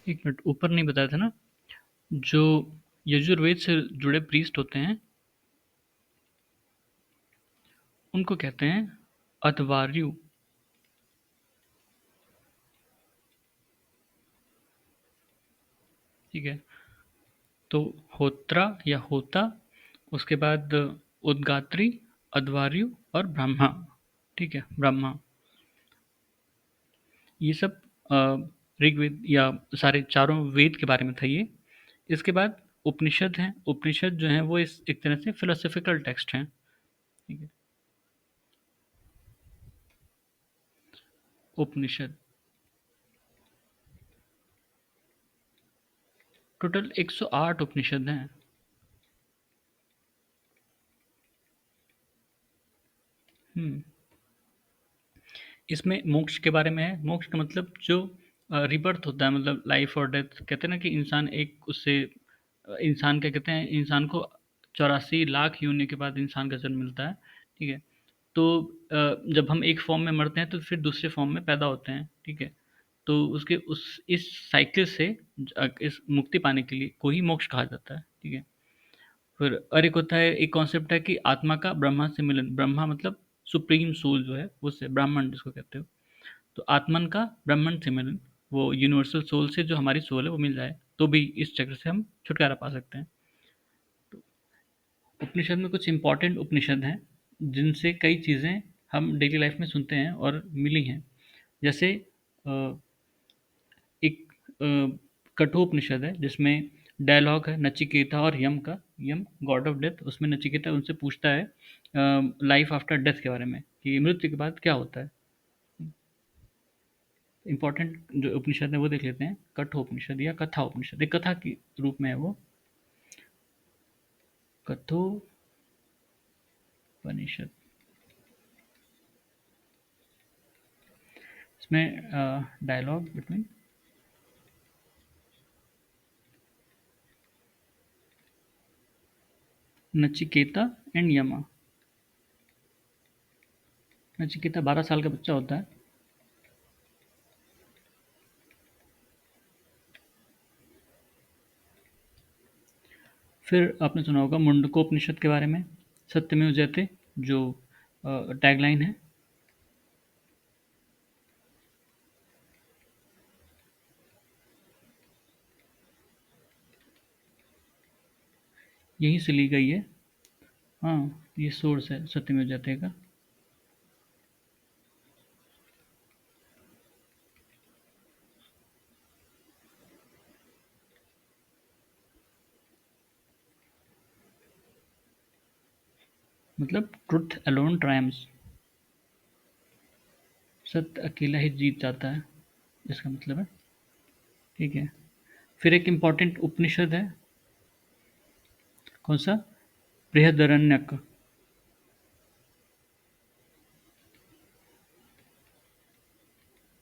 एक मिनट, ऊपर नहीं बताया था ना, जो यजुर्वेद से जुड़े प्रीस्ट होते हैं उनको कहते हैं अध्वर्यु। ठीक है, तो होत्रा या होता, उसके बाद उद्गात्री, अध्वर्यु और ब्रह्मा। ठीक है, ब्रह्मा। ये सब ऋग्वेद या सारे चारों वेद के बारे में था ये। इसके बाद उपनिषद हैं। उपनिषद जो हैं वो इस एक तरह से फिलोसॉफिकल टेक्स्ट हैं। ठीक है, उपनिषद टोटल 108 उपनिषद हैं। हम्म इसमें मोक्ष के बारे में है। मोक्ष का मतलब जो रिबर्थ होता है, मतलब लाइफ और डेथ। कहते हैं ना कि इंसान एक उससे इंसान क्या कहते हैं, इंसान को 84 लाख योनि के बाद इंसान का जन्म मिलता है। ठीक है, तो जब हम एक फॉर्म में मरते हैं तो फिर दूसरे फॉर्म में पैदा होते हैं। ठीक है, तो उसके उस इस साइकिल से इस मुक्ति पाने के लिए को ही मोक्ष कहा जाता है। ठीक है, फिर और एक होता है, एक कॉन्सेप्ट है कि आत्मा का ब्रह्मा से मिलन। ब्रह्मा मतलब सुप्रीम सोल जो है उससे, ब्राह्मण जिसको कहते हो। तो आत्मन का ब्राह्मण से मिलन, वो यूनिवर्सल सोल से जो हमारी सोल है वो मिल जाए तो भी इस चक्र से हम छुटकारा पा सकते हैं। तो उपनिषद में कुछ इंपॉर्टेंट उपनिषद हैं जिनसे कई चीज़ें हम डेली लाइफ में सुनते हैं और मिली हैं। जैसे अ, एक कठोपनिषद है जिसमें डायलॉग है नचिकेता और यम का। यम गॉड ऑफ डेथ, उसमें नचिकेता उनसे पूछता है लाइफ आफ्टर डेथ के बारे में, कि मृत्यु के बाद क्या होता है। इंपॉर्टेंट जो उपनिषद है वो देख लेते हैं। कठोपनिषद या कथा उपनिषद, एक कथा के रूप में है वो। कठोपनिषद, इसमें डायलॉग बिटवीन नचिकेता एंड यमा। नचिकेता 12 साल का बच्चा होता है। फिर आपने सुना होगा मुंडकोपनिषद के बारे में, सत्यमेव जयते जो टैगलाइन है। यहीं से ली गई है। हाँ, ये सोर्स है सत्यमेव जयते का। मतलब ट्रुथ अलोन ट्रायम्स, सत्य अकेला ही जीत जाता है, इसका मतलब है। ठीक है, फिर एक इम्पॉर्टेंट उपनिषद है। कौन सा? बृहदारण्यक।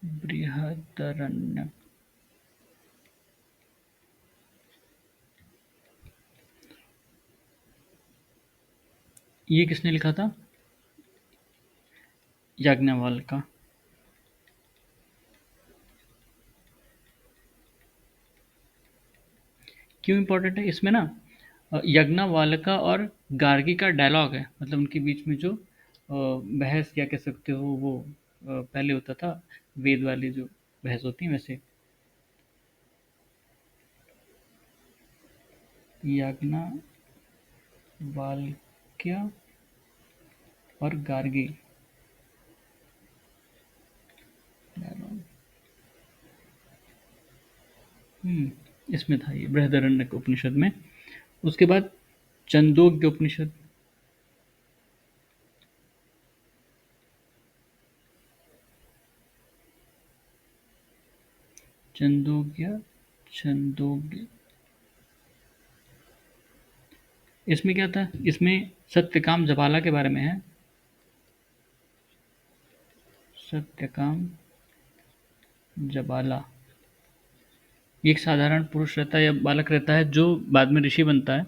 बृहदारण्यक, ये किसने लिखा था? याज्ञवल्क्य का। क्यों इम्पोर्टेंट है इसमें ना, यज्ञवल्क्य और गार्गी का डायलॉग है। मतलब उनके बीच में जो बहस क्या कह सकते हो वो पहले होता था, वेद वाली जो बहस होती है वैसे। याज्ञवल्क्य और गार्गी। इसमें था ये बृहदारण्यक उपनिषद में। उसके बाद छंदोग्य उपनिषद। छंदोग्य छंदोग्य इसमें क्या था? इसमें सत्यकाम जबाला के बारे में है। सत्यकाम जबाला ये एक साधारण पुरुष रहता है या बालक रहता है जो बाद में ऋषि बनता है।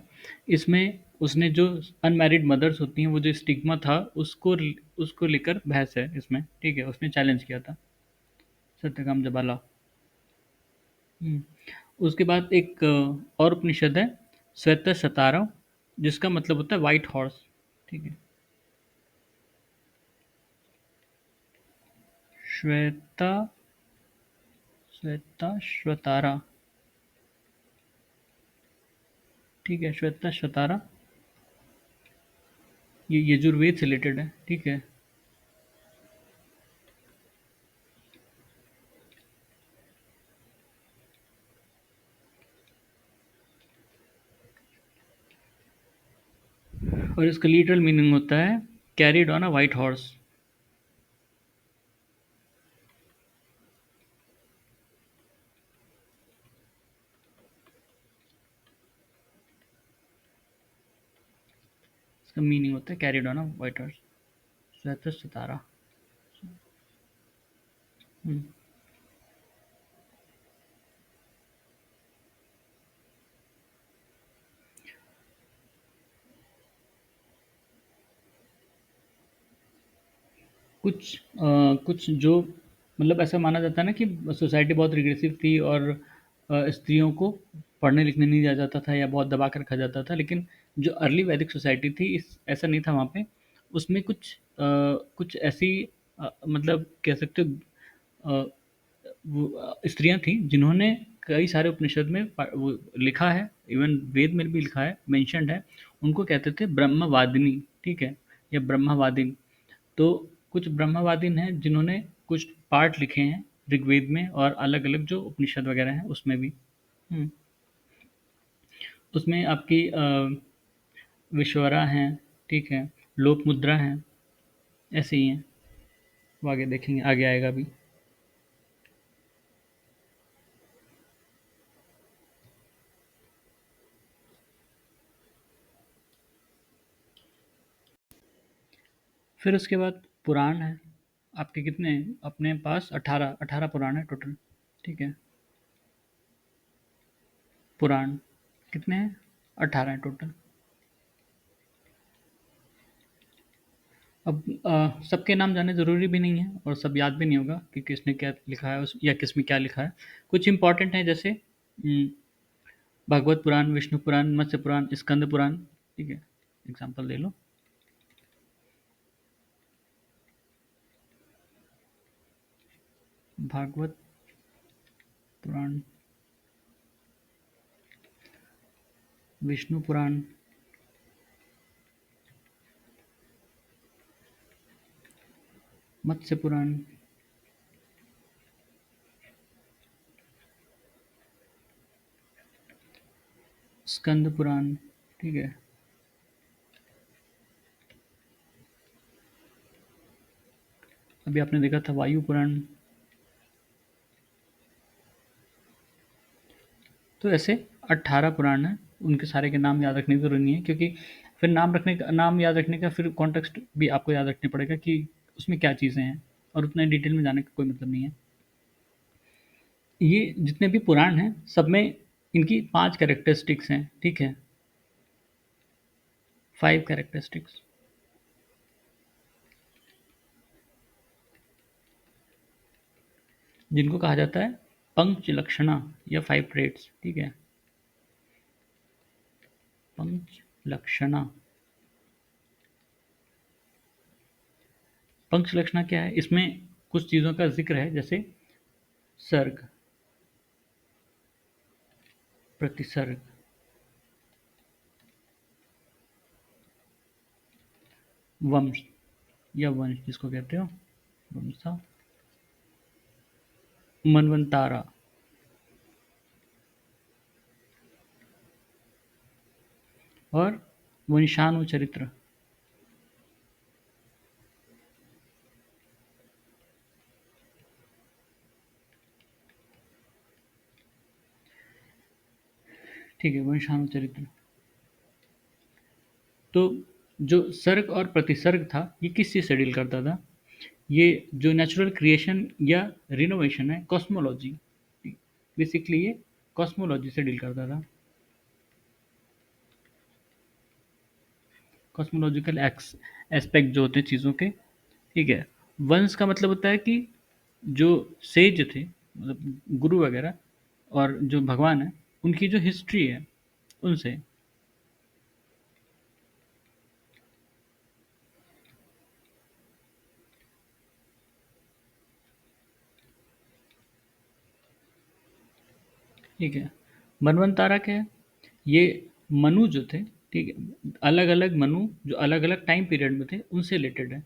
इसमें उसने जो अनमैरिड मदर्स होती हैं वो जो स्टिग्मा था उसको उसको लेकर बहस है इसमें, ठीक है? उसने चैलेंज किया था सत्यकाम जबाला। हम्म, उसके बाद एक और उपनिषद है श्वेत शतारव, जिसका मतलब होता है वाइट हॉर्स, ठीक है? श्वेता श्वेताश्वतारा, ठीक है? श्वेता श्वेतारा ये यजुर्वेद से रिलेटेड है, ठीक है? और इसका लिटरल मीनिंग होता है carried on a white horse. इसका मीनिंग होता है carried on a white horse, श्वेत सितारा। हम्म, कुछ जो मतलब ऐसा माना जाता है ना कि सोसाइटी बहुत रिग्रेसिव थी और स्त्रियों को पढ़ने लिखने नहीं दिया जाता था या बहुत दबा कर रखा जाता था, लेकिन जो अर्ली वैदिक सोसाइटी थी इस ऐसा नहीं था वहाँ पे। उसमें कुछ ऐसी मतलब कह सकते हो स्त्रियां थी जिन्होंने कई सारे उपनिषद में वो लिखा है, इवन वेद में भी लिखा है, मेंशन्ड है। उनको कहते थे ब्रह्मवादिनी, ठीक है? या ब्रह्मवादिन। तो कुछ ब्रह्मवादीन हैं जिन्होंने कुछ पार्ट लिखे हैं ऋग्वेद में और अलग अलग जो उपनिषद वगैरह हैं उसमें भी। हम्म, उसमें आपकी विश्वरा हैं, ठीक है? लोक मुद्रा हैं, ऐसे ही हैं। वो आगे देखेंगे, आगे आएगा भी। फिर उसके बाद पुराण है। आपके कितने हैं? अपने पास 18 पुराण है टोटल, ठीक है? पुराण कितने हैं? 18 हैं टोटल। अब सबके नाम जानने ज़रूरी भी नहीं है और सब याद भी नहीं होगा कि किसने क्या लिखा है या किस में क्या लिखा है। कुछ इंपॉर्टेंट है जैसे भागवत पुराण, विष्णु पुराण, मत्स्य पुराण, स्कंद पुराण, ठीक है? एग्जाम्पल ले लो। भागवत पुराण, विष्णु पुराण, मत्स्य पुराण, स्कंद पुराण, ठीक है? अभी आपने देखा था वायु पुराण। तो ऐसे 18 पुराण हैं। उनके सारे के नाम याद रखने की ज़रूरत नहीं है क्योंकि फिर नाम याद रखने का फिर कॉन्टेक्स्ट भी आपको याद रखना पड़ेगा कि उसमें क्या चीज़ें हैं, और उतना डिटेल में जाने का कोई मतलब नहीं है। ये जितने भी पुराण हैं सब में इनकी 5 कैरेक्टरिस्टिक्स हैं, ठीक है? 5 कैरेक्टरिस्टिक्स जिनको कहा जाता है पंच लक्षणा या 5 ट्रेड्स, ठीक है? पंच लक्षणा। पंच लक्षणा क्या है? इसमें कुछ चीज़ों का ज़िक्र है जैसे सर्ग, प्रतिसर्ग, वंश या वंश जिसको कहते हो, वंशा, मनवंतारा, और वंशाणु चरित्र। ठीक है, वंशाणु चरित्र। तो जो सर्ग और प्रतिसर्ग था, ये किस चीज़ से डील करता था? ये जो नेचुरल क्रिएशन या रिनोवेशन है, कॉस्मोलॉजी, बेसिकली ये कॉस्मोलॉजी से डील करता था। कॉस्मोलॉजिकल एस्पेक्ट जो होते हैं चीज़ों के, ठीक है। वंश का मतलब होता है कि जो सेज थे, मतलब गुरु वगैरह, और जो भगवान है, उनकी जो हिस्ट्री है उनसे। ठीक है। मनवंतारा क्या है? ये मनु जो थे, ठीक है, अलग अलग मनु जो अलग अलग टाइम पीरियड में थे उनसे रिलेटेड है।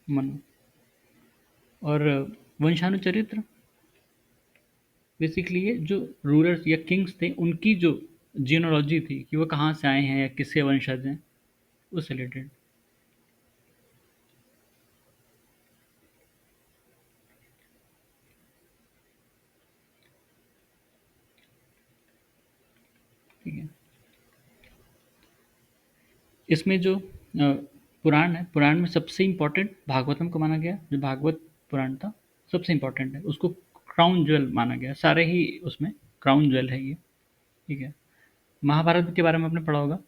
मनु। और वंशानुचरित्र बेसिकली ये जो रूलर्स या किंग्स थे उनकी जो जीनोलॉजी थी कि वो कहाँ से आए हैं या किससे वंशज हैं, उससे रिलेटेड। ठीक है। इसमें जो पुराण है, पुराण में सबसे इम्पोर्टेंट भागवतम को माना गया। जो भागवत पुराण था सबसे इम्पोर्टेंट है, उसको क्राउन ज्वेल माना गया, सारे ही उसमें क्राउन ज्वेल है ये। ठीक है। महाभारत के बारे में आपने पढ़ा होगा।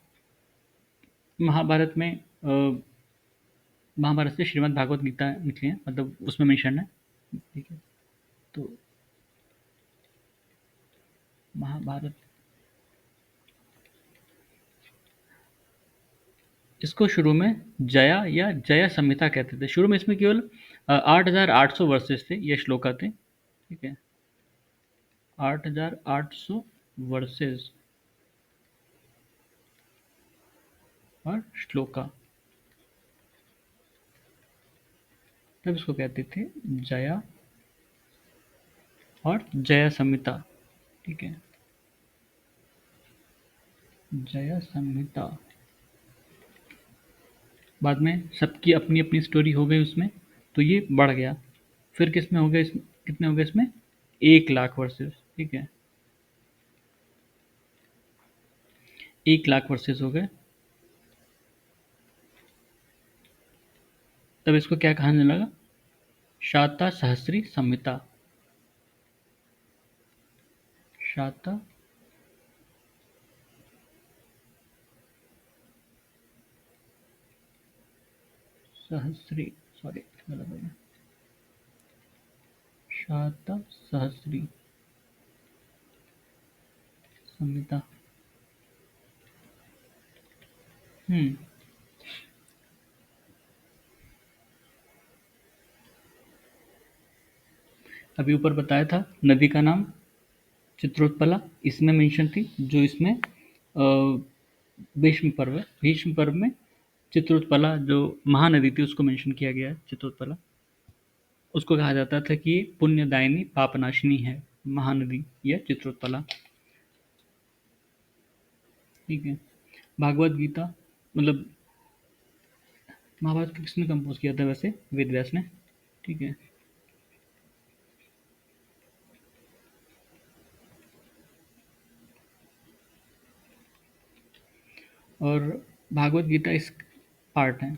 महाभारत में महाभारत से श्रीमद् भागवत गीता निकली है, मतलब उसमें मेंशन है। ठीक है। तो महाभारत, इसको शुरू में जया या जया संहिता कहते थे। शुरू में इसमें केवल 8,800 वर्सेस थे, ये श्लोका थे। ठीक है। 8,800 वर्सेस और श्लोका, तब इसको कहते थे जया और जया संहिता। ठीक है। जया संहिता। बाद में सबकी अपनी अपनी स्टोरी हो गई उसमें, तो ये बढ़ गया। फिर किसमें हो गया, कितने हो गए इसमें? 1,00,000 वर्सेस। ठीक है। 1,00,000 वर्सेस हो गए। तब इसको क्या कहने लगा? शाता सहस्री संहिता। शाता सहस्री, सॉरी गलत हो गया, शाता सहस्री संहिता। हम्म। अभी ऊपर बताया था नदी का नाम चित्रोत्पला, इसमें मेंशन थी। जो इसमें भीष्म पर्व है, भीष्म पर्व में चित्रोत्पला जो महानदी थी उसको मेंशन किया गया है, चित्रोत्पला। उसको कहा जाता था कि पुण्यदायिनी पापनाशिनी है, महानदी या चित्रोत्पला। ठीक है। भागवत गीता, मतलब महाभारत को किसने कंपोज किया था वैसे? वेद व्यास ने। ठीक है। और भागवत गीता इस पार्ट है।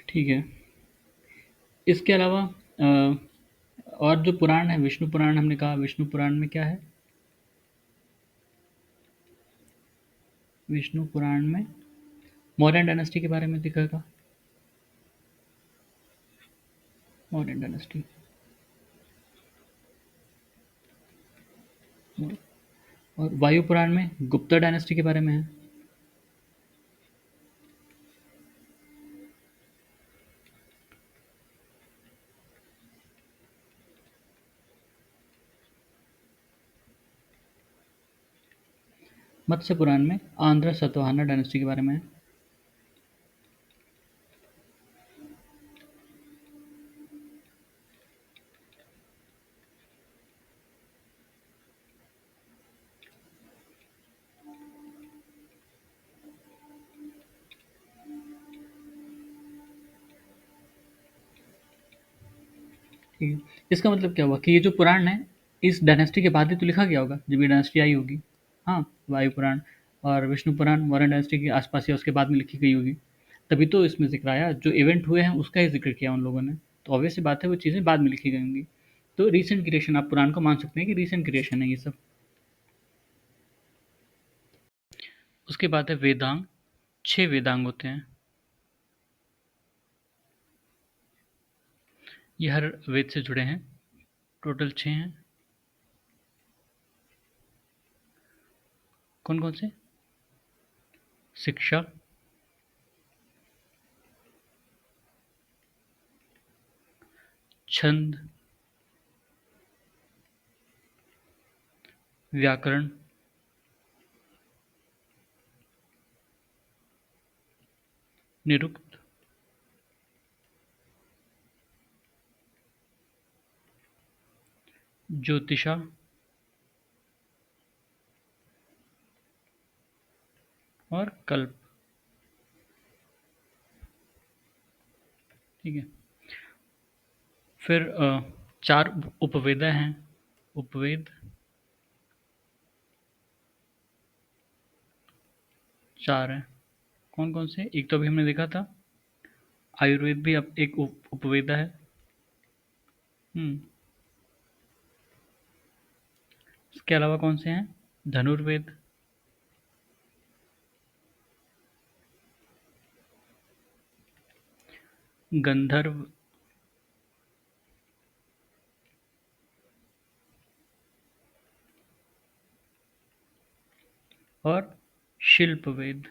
ठीक है। इसके अलावा और जो पुराण है, विष्णु पुराण, हमने कहा विष्णु पुराण में क्या है? विष्णु पुराण में मौर्यन डायनेस्टी के बारे में दिखेगा। मौर्यन डायनेस्टी। और वायु पुराण में गुप्ता डायनेस्टी के बारे में है। मत्स्य पुराण में आंध्र सतवाहना डायनेस्टी के बारे में है। ठीक है। इसका मतलब क्या हुआ कि ये जो पुराण है, इस डायनेस्टी के बाद ही तो लिखा गया होगा, जब ये डायनेस्टी आई होगी। हाँ, वायु पुराण और विष्णु पुराण मौर्य डायनेस्टी के आसपास या उसके बाद में लिखी गई होगी। तभी तो इसमें ज़िक्र आया, जो इवेंट हुए हैं उसका ही ज़िक्र किया उन लोगों ने। तो ऑब्वियस सी बात है वो चीज़ें बाद में लिखी गई होंगी। तो रीसेंट क्रिएशन, आप पुराण को मान सकते हैं कि रीसेंट क्रिएशन है ये सब। उसके बाद है वेदांग। 6 वेदांग होते हैं। ये हर वेद से जुड़े हैं। टोटल 6 हैं। कौन-कौन से? शिक्षा, छंद, व्याकरण, निरुक्त, ज्योतिषा और कल्प। ठीक है। फिर 4 उपवेद हैं। उपवेद 4 हैं। कौन-कौन से? एक तो अभी हमने देखा था, आयुर्वेद भी अब एक उपवेद है। हुँ। इसके अलावा कौन से हैं? धनुर्वेद, गंधर्व और शिल्पवेद।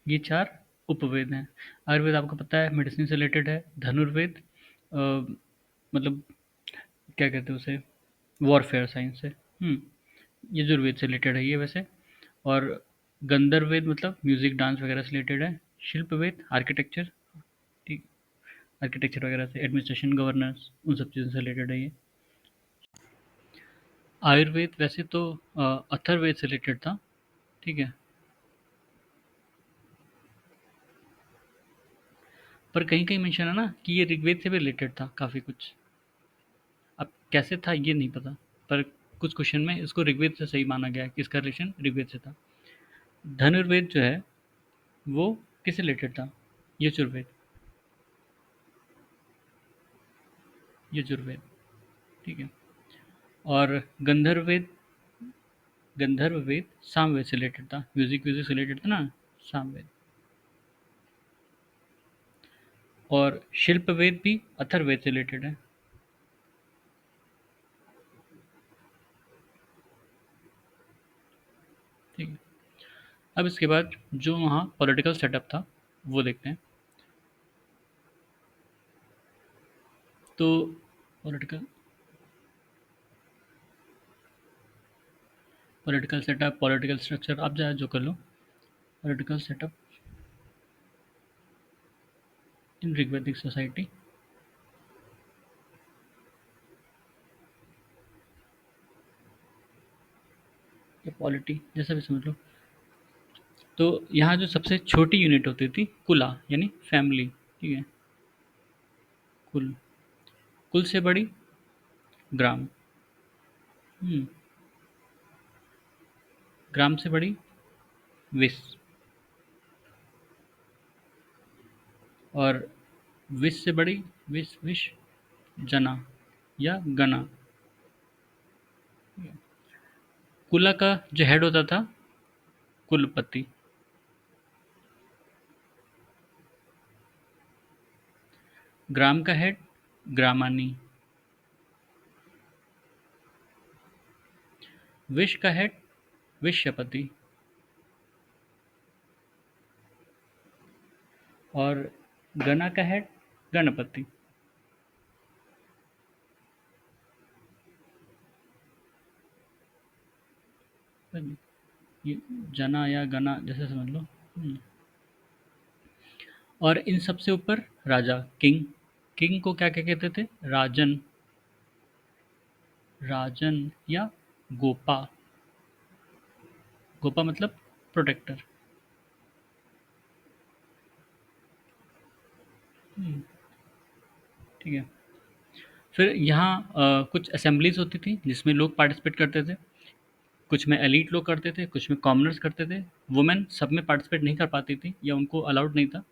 ये 4 उपवेद हैं। आयुर्वेद आपको पता है मेडिसिन से रिलेटेड है। धनुर्वेद मतलब क्या कहते हैं उसे, वॉरफेयर साइंस से। यजुर्वेद से रिलेटेड है ये वैसे। और गंधर्ववेद मतलब म्यूज़िक डांस वगैरह से रिलेटेड है। शिल्पवेद आर्किटेक्चर, ठीक, आर्किटेक्चर वगैरह से, एडमिनिस्ट्रेशन, गवर्नेंस, उन सब चीज़ों से रिलेटेड है ये। आयुर्वेद वैसे तो अथर्ववेद से रिलेटेड था। ठीक है। पर कहीं-कहीं मेंशन है ना कि ये ऋग्वेद से भी रिलेटेड था काफ़ी कुछ। अब कैसे था ये नहीं पता, पर कुछ क्वेश्चन में इसको ऋग्वेद से सही माना गया है कि इसका रिलेशन ऋग्वेद से था। धनुर्वेद जो है वो किससे रिलेटेड था? यजुर्वेद। यजुर्वेद, ठीक है। और गंधर्ववेद सामवेद से रिलेटेड था। म्यूज़िक से रिलेटेड था ना, सामवेद। और शिल्पवेद भी अथर्ववेद से रिलेटेड है। ठीक है। अब इसके बाद जो वहाँ पॉलिटिकल सेटअप था वो देखते हैं। तो political political setup, political structure, आप चाहे जो कर लो। पॉलिटिकल सेटअप इन ऋग्वैदिक सोसाइटी। या पॉलिटी, जैसा भी समझ लो। तो यहाँ जो सबसे छोटी यूनिट होती थी कुला, यानी फैमिली। ठीक है। कुल, कुल से बड़ी ग्राम। हम्म, ग्राम से बड़ी विस, और विस से बड़ी विश जना या गना। कुला का जो हेड होता था कुलपति। ग्राम का हेड ग्रामानी। विश का हेड विश्यपति। और गना का हेड गणपति। ये जना या गना जैसे समझ लो। और इन सबसे ऊपर राजा किंग। किंग को क्या क्या कहते थे? राजन। राजन या गोपा। गोपा मतलब प्रोटेक्टर। ठीक है। फिर यहाँ कुछ असेंबलीज होती थी जिसमें लोग पार्टिसिपेट करते थे। कुछ में एलीट लोग करते थे, कुछ में कॉमनर्स करते थे। वुमेन सब में पार्टिसिपेट नहीं कर पाती थी या उनको अलाउड नहीं था।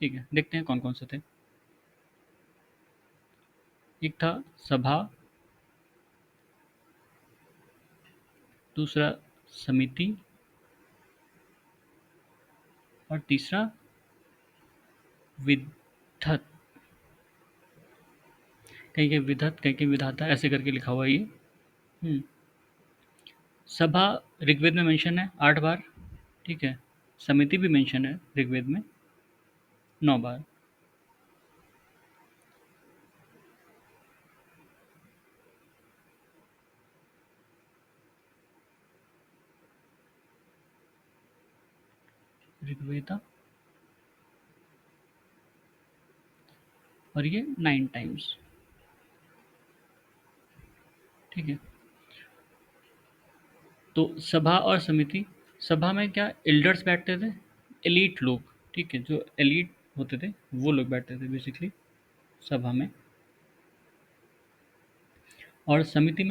ठीक है, देखते हैं कौन कौन से थे। एक था सभा, दूसरा समिति, और तीसरा विधत। कहीं कहीं विधत, कहीं कहीं विधाता, ऐसे करके लिखा हुआ है ये। हम्म, सभा ऋग्वेद में मेंशन है 8 बार। ठीक है। समिति भी मेंशन है ऋग्वेद में 9 बार। ऋग्वेदा। और ये 9 टाइम्स। ठीक है। तो सभा और समिति, सभा में क्या एल्डर्स बैठते थे, एलीट लोग। ठीक है, जो एलीट होते थे वो लोग बैठते थे बेसिकली सभा में। और समिति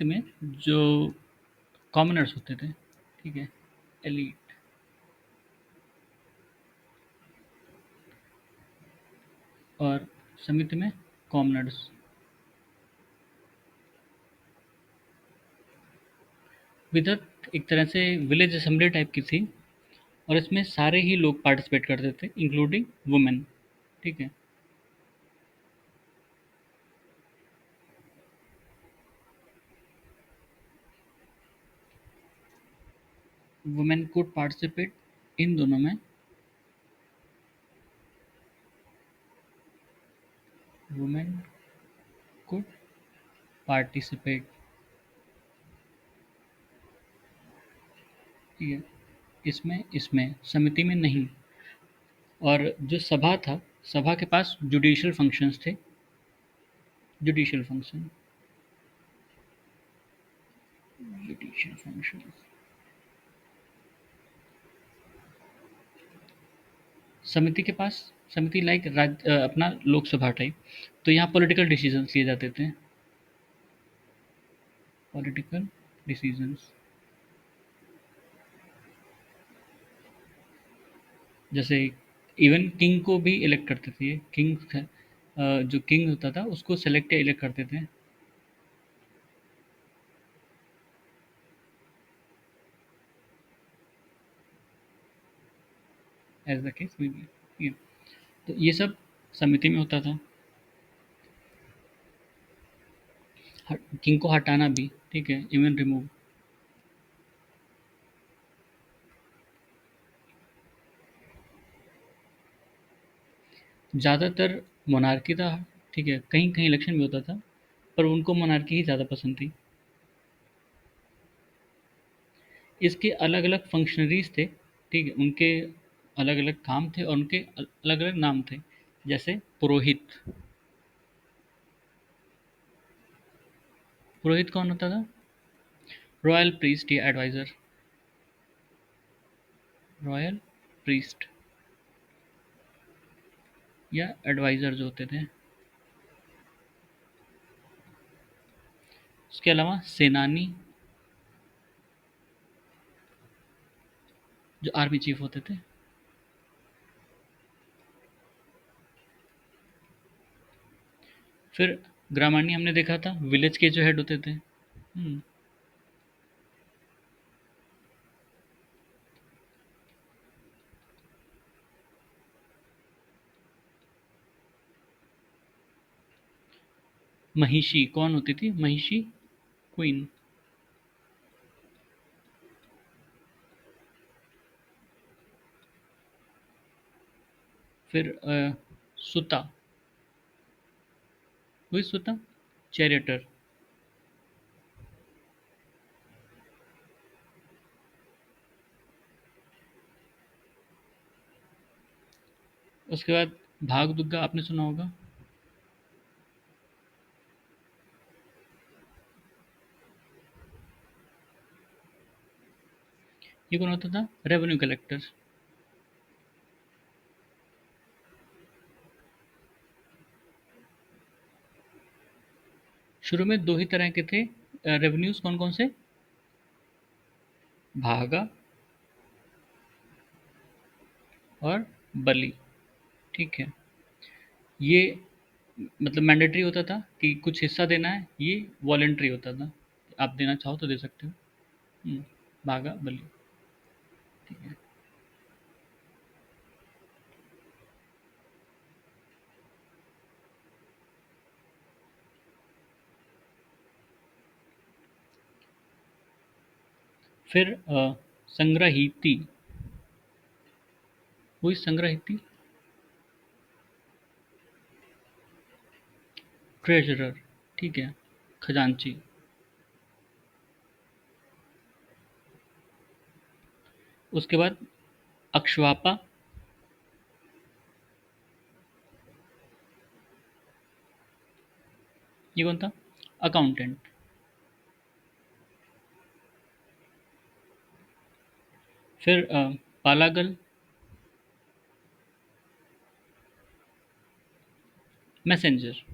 में जो कॉमनर्स होते थे। ठीक है, एलीट। और समिति में कॉमनर्स। विदत एक तरह से विलेज असेंबली टाइप की थी, और इसमें सारे ही लोग पार्टिसिपेट करते थे इंक्लूडिंग वुमेन। ठीक है। वुमेन कुड पार्टिसिपेट इन दोनों में। Women could participate. ठीक है, इसमें इसमें समिति में नहीं। और जो सभा था, सभा के पास जुडिशियल फंक्शंस थे। Judicial function. Judicial function. समिति के पास, समिति लाइक अपना लोकसभा टाइप, तो यहाँ पॉलिटिकल डिसीजंस लिए जाते थे। Political decisions. जैसे इवन किंग को भी इलेक्ट करते थे। किंग जो किंग होता था उसको सेलेक्ट या इलेक्ट करते थे। एज द केस में भी। तो ये सब समिति में होता था। किंग को हटाना भी। ठीक है, इवन रिमूव। ज़्यादातर मोनार्की था। ठीक है, कहीं कहीं इलेक्शन भी होता था, पर उनको मोनार्की ही ज़्यादा पसंद थी। इसके अलग अलग फंक्शनरीज थे। ठीक है, उनके अलग अलग काम थे और उनके अलग अलग नाम थे। जैसे पुरोहित। पुरोहित कौन होता था? रॉयल प्रीस्ट या एडवाइज़र। रॉयल प्रीस्ट या एडवाइज़र जो होते थे। उसके अलावा सेनानी, जो आर्मी चीफ होते थे। फिर ग्रामानी हमने देखा था, विलेज के जो हेड होते थे। महिषी कौन होती थी? महिषी क्वीन। फिर सुता, हुई सुता, चैरियटर। उसके बाद भागदुग्गा आपने सुना होगा। ये कौन होता था? Revenue collector. शुरू में दो ही तरह के थे रेवेन्यूज, कौन कौन से? भागा और बलि। ठीक है। ये मतलब मैंडेटरी होता था कि कुछ हिस्सा देना है, ये वॉलेंट्री होता था, आप देना चाहो तो दे सकते हो। हम्म, भागा बलि। ठीक है। फिर संग्रहीति, हुई संग्रहीति। ट्रेजरर। ठीक है, खजांची। उसके बाद अक्षवापा। ये कौन था? अकाउंटेंट। फिर पालागल। मैसेंजर।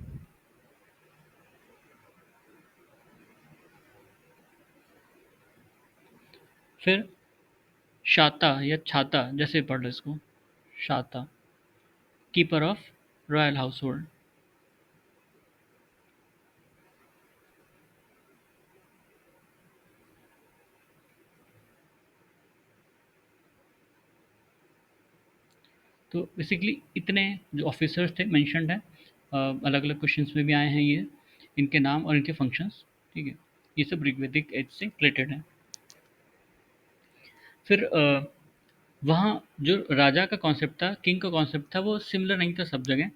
फिर शाता या छाता, जैसे पढ़ लो इसको, शाता, keeper of royal household. तो बेसिकली इतने जो ऑफिसर्स थे मेंशन्ड हैं, अलग अलग क्वेश्चंस में भी आए हैं ये, इनके नाम और इनके फंक्शंस। ठीक है, ये सब ऋग्वेदिक एज से रिलेटेड हैं। फिर वहाँ जो राजा का कॉन्सेप्ट था, किंग का कॉन्सेप्ट था, वो सिमिलर नहीं था सब जगह।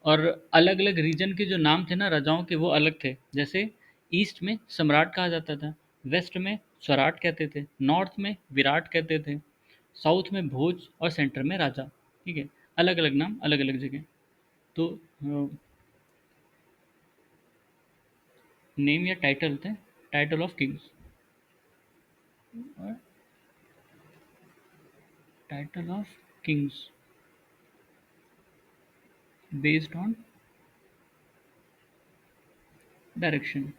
और अलग अलग रीजन के जो नाम थे ना राजाओं के, वो अलग थे। जैसे ईस्ट में सम्राट कहा जाता था, वेस्ट में स्वराट कहते थे, नॉर्थ में विराट कहते थे, साउथ में भोज और सेंटर में राजा। ठीक है, अलग अलग नाम अलग अलग जगह। तो नेम या टाइटल थे, टाइटल ऑफ किंग्स, और title of Kings based on direction.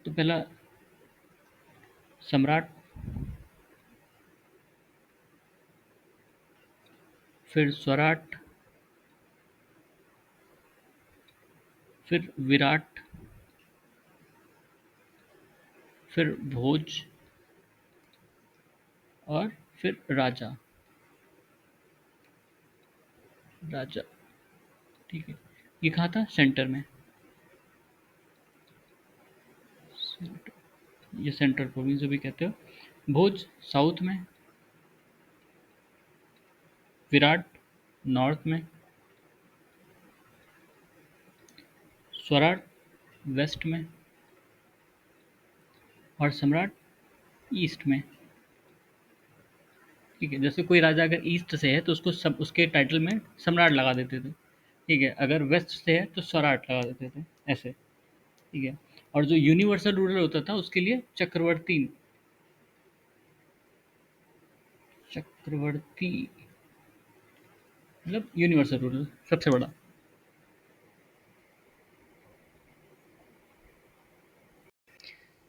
तो पहला सम्राट, फिर स्वराट, फिर विराट, फिर भोज, और फिर राजा। राजा। ठीक है, ये कहाँ था? सेंटर में। ये सेंट्रल प्रोविंस जो भी कहते हो। भोज साउथ में, विराट नॉर्थ में, स्वराट वेस्ट में, और सम्राट ईस्ट में। ठीक है, जैसे कोई राजा अगर ईस्ट से है तो उसको सब उसके टाइटल में सम्राट लगा देते थे। ठीक है, अगर वेस्ट से है तो स्वराट लगा देते थे, ऐसे। ठीक है, और जो यूनिवर्सल रूलर होता था उसके लिए चक्रवर्ती। चक्रवर्ती मतलब यूनिवर्सल रूलर, सबसे बड़ा।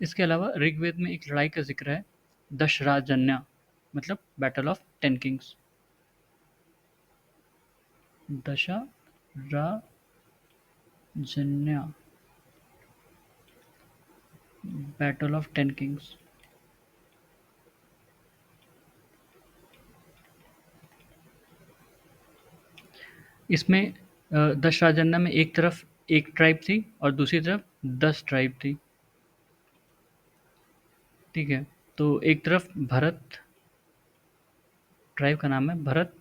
इसके अलावा ऋग्वेद में एक लड़ाई का जिक्र है, दशराजन्या, मतलब battle of 10 kings. Dasharajna, battle of 10 kings. इसमें 10 राजन्ना में एक तरफ एक ट्राइब थी और दूसरी तरफ 10 ट्राइब थी, ठीक है? तो एक तरफ भरत ट्राइब का नाम है भरत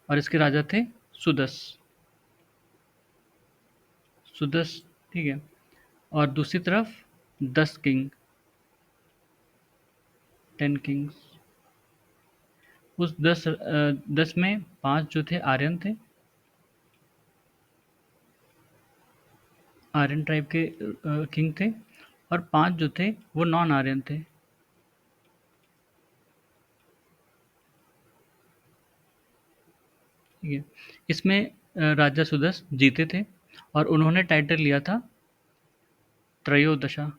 और इसके राजा थे सुदस, सुदस, ठीक है? और दूसरी तरफ 10 किंग, 10 किंग्स। उस 10 में 5 जो थे आर्यन थे, आर्यन ट्राइब के किंग थे और 5 जो थे वो नॉन आर्यन थे, ठीक है? इसमें राजा सुदस जीते थे और उन्होंने टाइटल लिया था त्रयोदशा,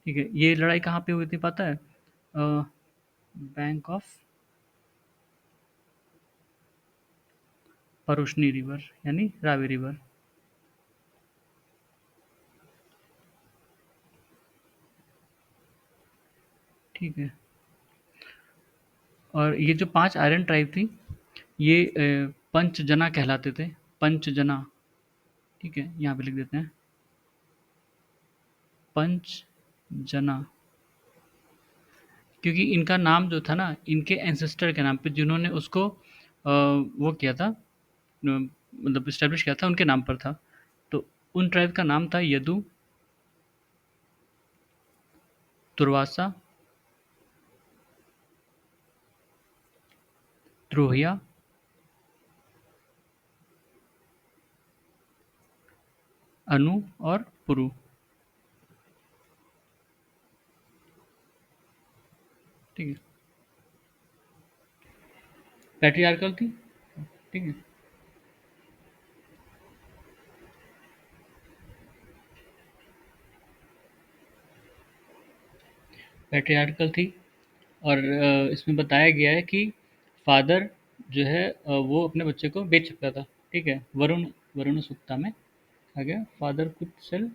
ठीक है? ये लड़ाई कहाँ पे हुई थी पता है? बैंक ऑफ परुष्णी रिवर यानी रावी रिवर, ठीक है? और ये जो 5 आर्यन ट्राइब थी, ये पंचजना कहलाते थे, पंचजना, ठीक है? यहाँ पे लिख देते हैं पंचजना, क्योंकि इनका नाम जो था ना, इनके एंसेस्टर के नाम पे जिन्होंने उसको वो किया था, मतलब इस्टेब्लिश किया था, उनके नाम पर था। तो उन ट्राइब का नाम था यदु, तुर्वासा, द्रोहिया, अनु और पुरु, ठीक है? पैट्रियार्कल थी, ठीक है? पैट्रियार्कल थी और इसमें बताया गया है कि फादर जो है वो अपने बच्चे को बेच सकता था, ठीक है? वरुण, वरुण सुक्ता में आ गया father could sell,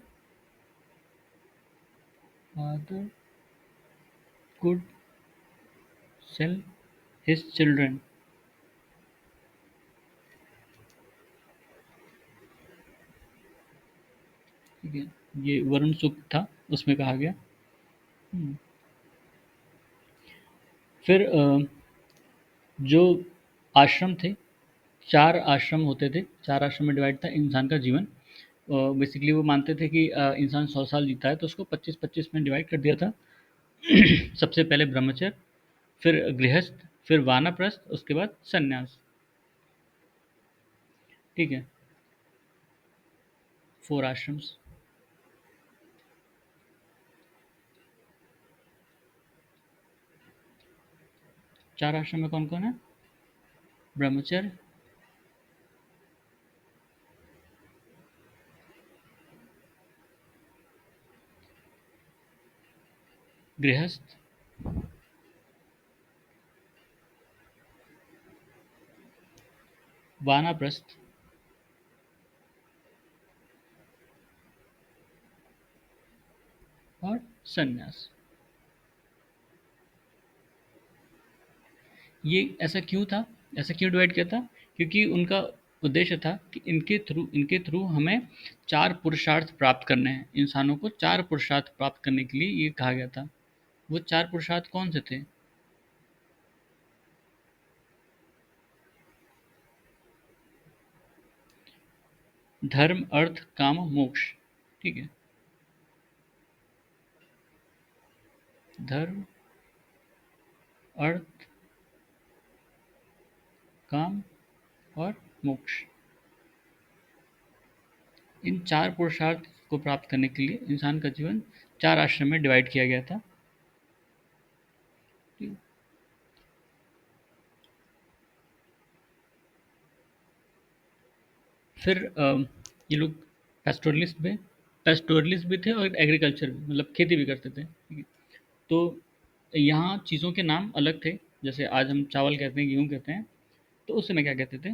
father could sell his children, ठीक है? ये वरुण सूक्त था, उसमें कहा गया। हम्म। फिर जो आश्रम थे, 4 आश्रम होते थे, 4 आश्रम में डिवाइड था इंसान का जीवन। बेसिकली वो मानते थे कि इंसान 100 साल जीता है तो उसको 25-25 में डिवाइड कर दिया था। सबसे पहले ब्रह्मचर्य, फिर गृहस्थ, फिर वानप्रस्थ, उसके बाद सन्यास, ठीक है? 4 आश्रम्स। 4 आश्रम में कौन-कौन है? ब्रह्मचर्य, गृहस्थ, वानप्रस्थ और सन्यास। ये ऐसा क्यों था? ऐसा क्यों डिवाइड किया था? क्योंकि उनका उद्देश्य था कि इनके थ्रू हमें 4 पुरुषार्थ प्राप्त करने हैं। इंसानों को 4 पुरुषार्थ प्राप्त करने के लिए ये कहा गया था। वो 4 पुरुषार्थ कौन से थे? धर्म, अर्थ, काम, मोक्ष, ठीक है? धर्म, अर्थ, काम और मोक्ष। इन 4 पुरुषार्थ को प्राप्त करने के लिए इंसान का जीवन 4 आश्रम में डिवाइड किया गया था। फिर ये लोग पेस्टोरलिस्ट में, पेस्टोरलिस्ट भी थे और एग्रीकल्चर भी, मतलब खेती भी करते थे, ठीक है? तो यहाँ चीज़ों के नाम अलग थे, जैसे आज हम चावल कहते हैं, गेहूँ कहते हैं, तो उस समय क्या कहते थे?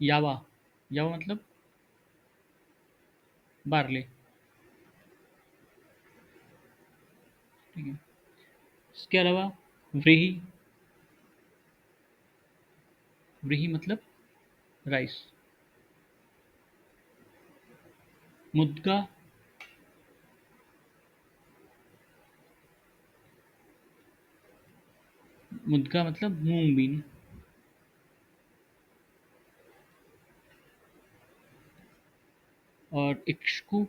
यावा, यावा मतलब बार्ले, ठीक है। इसके अलावा व्रीही, व्रीही मतलब राइस। मुद्गा, मुद्गा मतलब मूंग बीन। और इक्ष्कू,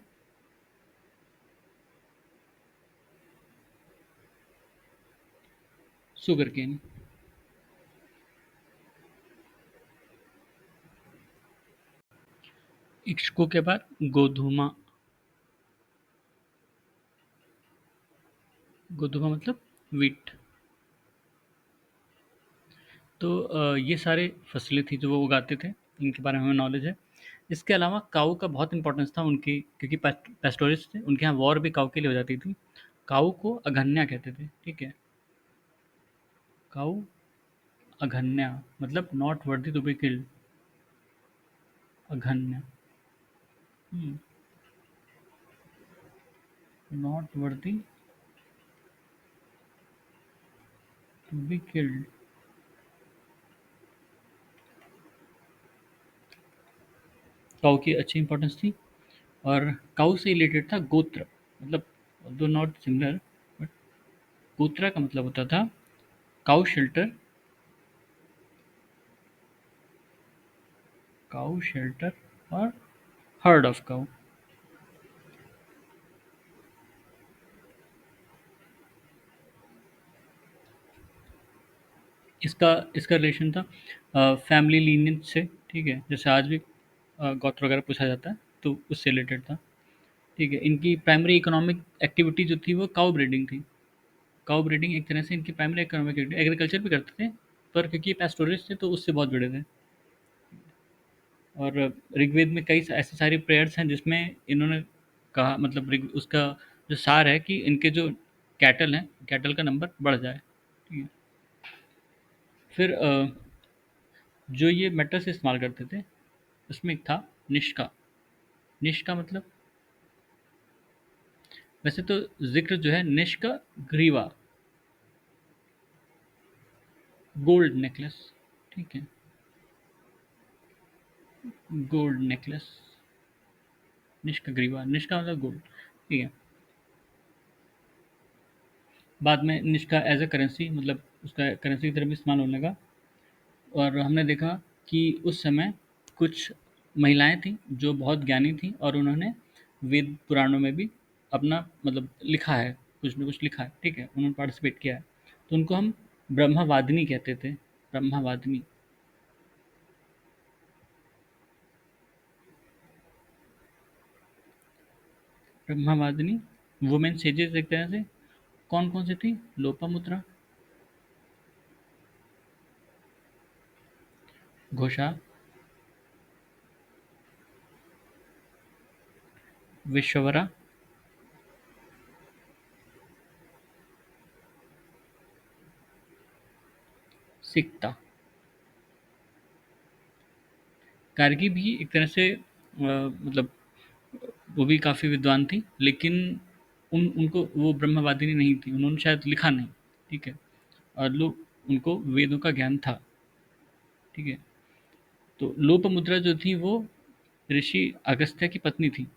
शुगर केन। इक्ष्कू के बाद गोधुमा, गोधुमा मतलब वीट। तो ये सारे फसलें थी जो वो उगाते थे, इनके बारे में हमें नॉलेज है। इसके अलावा काऊ का बहुत इंपॉर्टेंस था उनकी, क्योंकि पेस्टोरिस्ट थे, उनके यहाँ वॉर भी काऊ के लिए हो जाती थी। काऊ को अघन्या कहते थे, ठीक है। काऊ अघन्या मतलब not worthy to be killed, अघन्या, not worthy to be killed. Cow की अच्छी इंपॉर्टेंस थी। और काऊ से रिलेटेड था गोत्र, मतलब दो नॉट सिमिलर, बट गोत्रा का मतलब होता था काऊ शेल्टर, काऊ शेल्टर और हर्ड ऑफ काऊ। इसका इसका रिलेशन था फैमिली लीनियज से, ठीक है, जैसे आज भी गोत्र वगैरह पूछा जाता है तो उससे रिलेटेड था, ठीक है। इनकी प्राइमरी इकोनॉमिक एक्टिविटी जो थी वो काऊ ब्रीडिंग थी। काऊ ब्रीडिंग एक तरह से इनकी प्राइमरी इकोनॉमिक एक्टिविटी, एग्रीकल्चर भी करते थे पर क्योंकि पैस्टोरिस्ट थे तो उससे बहुत जुड़े थे। और ऋग्वेद में कई ऐसी सारी प्रेयर्स हैं जिसमें इन्होंने कहा, मतलब उसका जो सार है कि इनके जो कैटल हैं, कैटल का नंबर बढ़ जाए, ठीक है। फिर जो ये मेटल्स इस्तेमाल करते थे उसमें एक था निष्का। निष्का मतलब, वैसे तो जिक्र जो है निष्का ग्रीवा, गोल्ड नेकलेस, ठीक है, गोल्ड नेकलेस, निष्का ग्रीवा, निष्का मतलब गोल्ड, ठीक है। बाद में निष्का एज अ करेंसी, मतलब उसका करेंसी की तरह भी इस्तेमाल होने लगा। और हमने देखा कि उस समय कुछ महिलाएं थीं जो बहुत ज्ञानी थीं और उन्होंने वेद पुराणों में भी अपना मतलब लिखा है, कुछ न कुछ लिखा है, ठीक है, उन्होंने पार्टिसिपेट किया है। तो उनको हम ब्रह्मवादिनी कहते थे, ब्रह्मवादिनी। ब्रह्मवादिनी वुमेन सेजेस एक तरह से। कौन कौन सी थी? लोपामुद्रा, घोषा, विश्ववरा, सिक्ता। गार्गी भी एक तरह से मतलब वो भी काफ़ी विद्वान थी, लेकिन उनको वो ब्रह्मवादिनी नहीं थी, उन्होंने शायद लिखा नहीं, ठीक है। और लोग, उनको वेदों का ज्ञान था, ठीक है। तो लोपमुद्रा जो थी वो ऋषि अगस्त्य की पत्नी थी।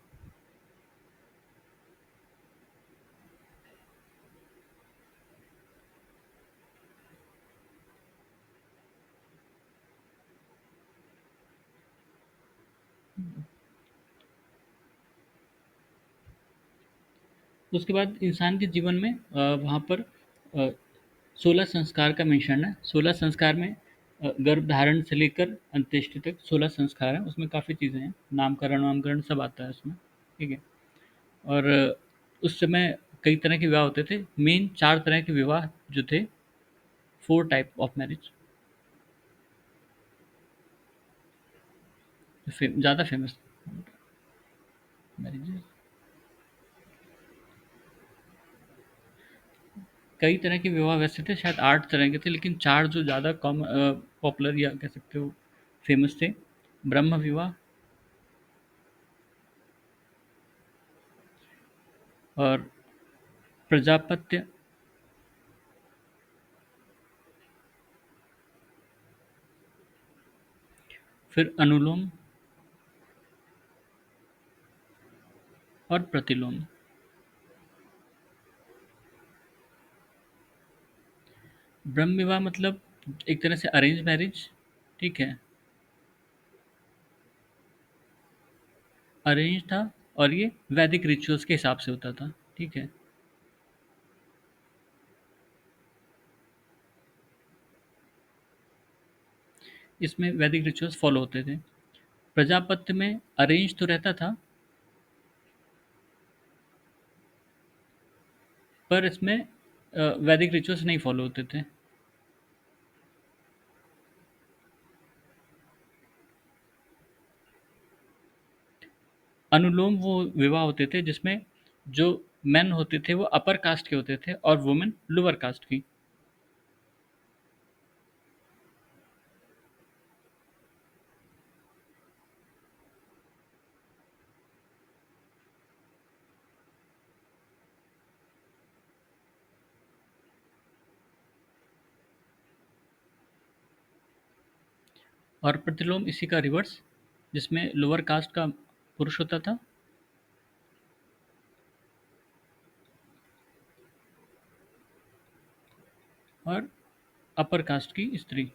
उसके बाद इंसान के जीवन में वहाँ पर 16 संस्कार का मेंशन है। 16 संस्कार में गर्भधारण से लेकर अंत्येष्टि तक 16 संस्कार हैं, उसमें काफ़ी चीज़ें हैं, नामकरण वामकरण सब आता है उसमें, ठीक है। और उस समय कई तरह के विवाह होते थे, मेन 4 तरह के विवाह जो थे, 4 टाइप ऑफ मैरिज, ज़्यादा फेमस मैरिजेस। कई तरह के विवाह वैसे थे, शायद 8 तरह के थे, लेकिन 4 जो ज़्यादा कॉम पॉपुलर या कह सकते हो फेमस थे, ब्रह्म विवाह और प्रजापत्य, फिर अनुलोम और प्रतिलोम। ब्रह्म विवाह मतलब एक तरह से अरेंज मैरिज, ठीक है, अरेंज था, और ये वैदिक रिचुअल्स के हिसाब से होता था, ठीक है। इसमें वैदिक रिचुअल्स फॉलो होते थे। प्रजापत्य में अरेंज तो रहता था, पर इसमें वैदिक रिचुअल्स नहीं फॉलो होते थे। अनुलोम वो विवाह होते थे जिसमें जो मेन होते थे वो अपर कास्ट के होते थे और वुमेन लोअर कास्ट की। और प्रतिलोम इसी का रिवर्स, जिसमें लोअर कास्ट का पुरुष होता था और अपर कास्ट की स्त्री।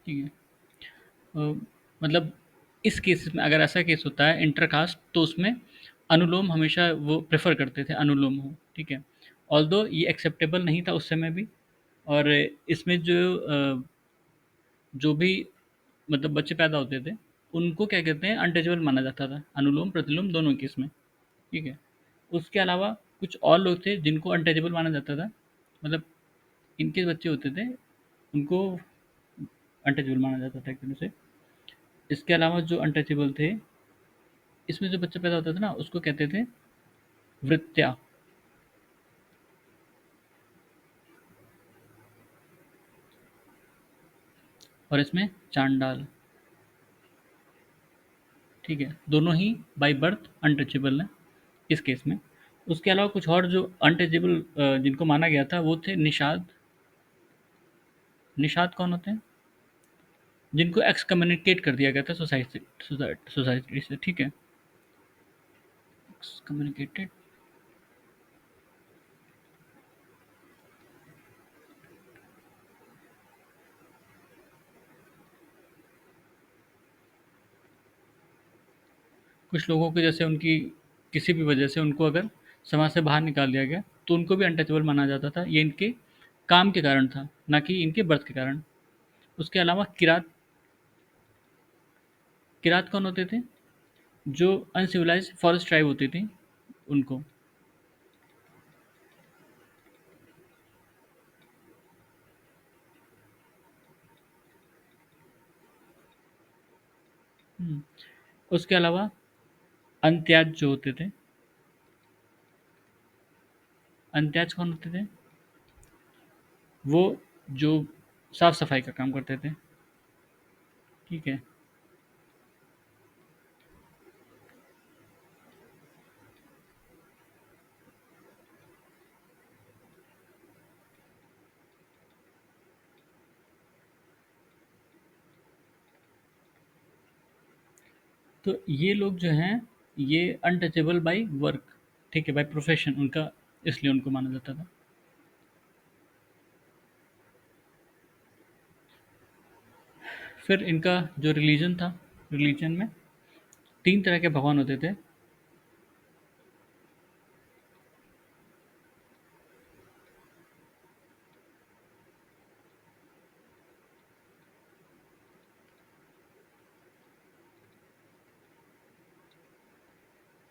ठीक है। अ, मतलब इस केस में अगर ऐसा केस होता है इंटर कास्ट, तो उसमें अनुलोम हमेशा वो प्रेफर करते थे, अनुलोम हो, ठीक है। ऑल्दो ये एक्सेप्टेबल नहीं था उस समय भी। और इसमें जो भी मतलब बच्चे पैदा होते थे, उनको क्या कहते हैं, अनटचेबल माना जाता था, अनुलोम प्रतिलोम दोनों केस में, ठीक है। उसके अलावा कुछ और लोग थे जिनको अनटचेबल माना जाता था, मतलब इनके बच्चे होते थे, उनको अनटचेबल माना जाता था एक तरह से। इसके अलावा जो अनटचेबल थे, इसमें जो बच्चा पैदा होता था ना, उसको कहते थे वृत्या। और इसमें चांडाल, ठीक है। दोनों ही बाय बर्थ अनटचेबल है इस केस में। उसके अलावा कुछ और जो अनटचेबल जिनको माना गया था, वो थे निषाद। निषाद कौन होते हैं? जिनको एक्सकम्युनिकेट कर दिया गया था सोसाइटी से, ठीक है। एक्सकम्युनिकेटेड। कुछ लोगों के जैसे उनकी किसी भी वजह से उनको अगर समाज से बाहर निकाल दिया गया, तो उनको भी अनटचेबल माना जाता था। ये इनके काम के कारण था, ना कि इनके बर्थ के कारण। उसके अलावा किरात। किरात कौन होते थे? जो अनसिविलाइज्ड फॉरेस्ट ट्राइब होती थी, उनको। हुँ। उसके अलावा अंत्याज जो होते थे, अंत्याज कौन होते थे? वो जो साफ-सफाई का काम करते थे, ठीक है। तो ये लोग जो हैं, ये अनटचेबल बाय वर्क, ठीक है, बाय प्रोफ़ेशन उनका, इसलिए उनको माना जाता था। फिर इनका जो रिलीजन था, रिलीजन में 3 तरह के भगवान होते थे।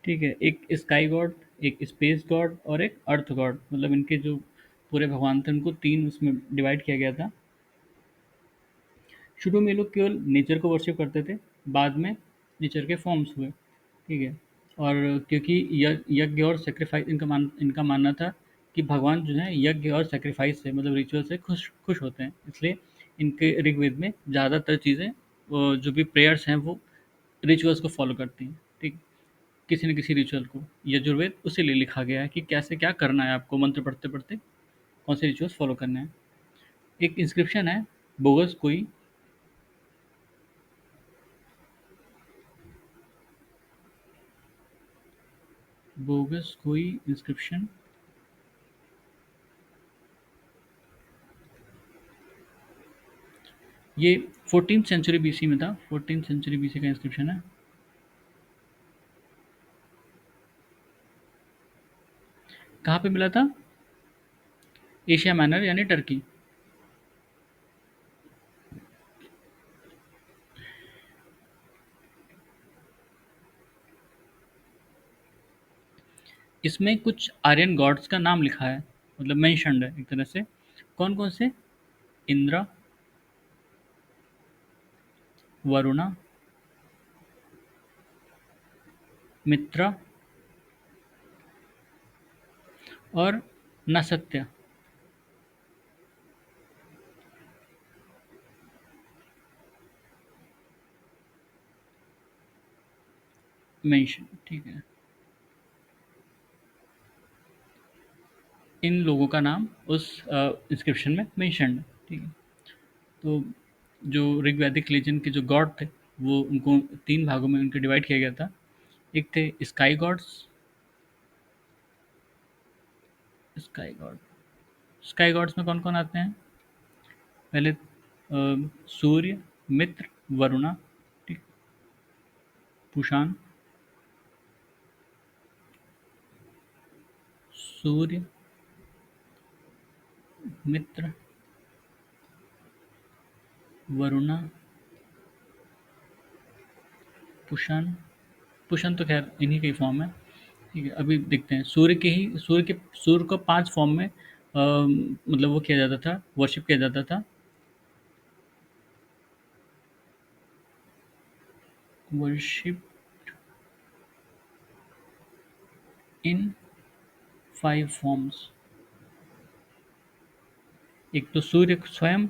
ठीक है, एक स्काई गॉड, एक स्पेस गॉड और एक अर्थ गॉड, मतलब इनके जो पूरे भगवान थे उनको 3 उसमें डिवाइड किया गया था। शुरू में ये लोग केवल नेचर को वर्शिप करते थे, बाद में नेचर के फॉर्म्स हुए, ठीक है। और क्योंकि यज्ञ और सैक्रिफाइस इनका मानना था कि भगवान जो है यज्ञ और सैक्रिफाइस से मतलब रिचुअल से खुश खुश होते हैं, इसलिए इनके ऋग्वेद में ज़्यादातर चीज़ें जो भी प्रेयर्स हैं वो रिचुअल्स को फॉलो करती हैं। ठीक, किसी न किसी रिचुअल को यजुर्वेद उसी लिए लिखा गया है कि कैसे क्या करना है आपको मंत्र पढ़ते पढ़ते, कौन से रिचुअल्स फॉलो करने हैं। एक इंस्क्रिप्शन है बोगस कोई, बोगस कोई इंस्क्रिप्शन, ये 14th सेंचुरी बीसी में था, 14th सेंचुरी बीसी का इंस्क्रिप्शन है। कहाँ पे मिला था? एशिया माइनर यानी टर्की। इसमें कुछ आर्यन गॉड्स का नाम लिखा है, मतलब मेंशन्ड है एक तरह से। कौन कौन से? इंद्र, वरुणा, मित्र और नसत्य। मेंशन, ठीक है। इन लोगों का नाम उस इंस्क्रिप्शन में मेंशन्ड है, ठीक है। तो जो ऋग्वैदिक रिलीजन के जो गॉड थे, वो उनको 3 भागों में उनको डिवाइड किया गया था। एक थे sky gods, sky god, sky gods में कौन-कौन आते हैं? पहले सूर्य, मित्र, वरुणा, ठीक, पुषाण, सूर्य, मित्र, वरुणा, पुषाण। पुषाण तो खैर इन्हीं की फॉर्म है, ठीक है। अभी देखते हैं सूर्य को 5 फॉर्म में मतलब वो किया जाता था, वर्शिप किया जाता था। Worship in 5 forms. एक तो सूर्य स्वयं,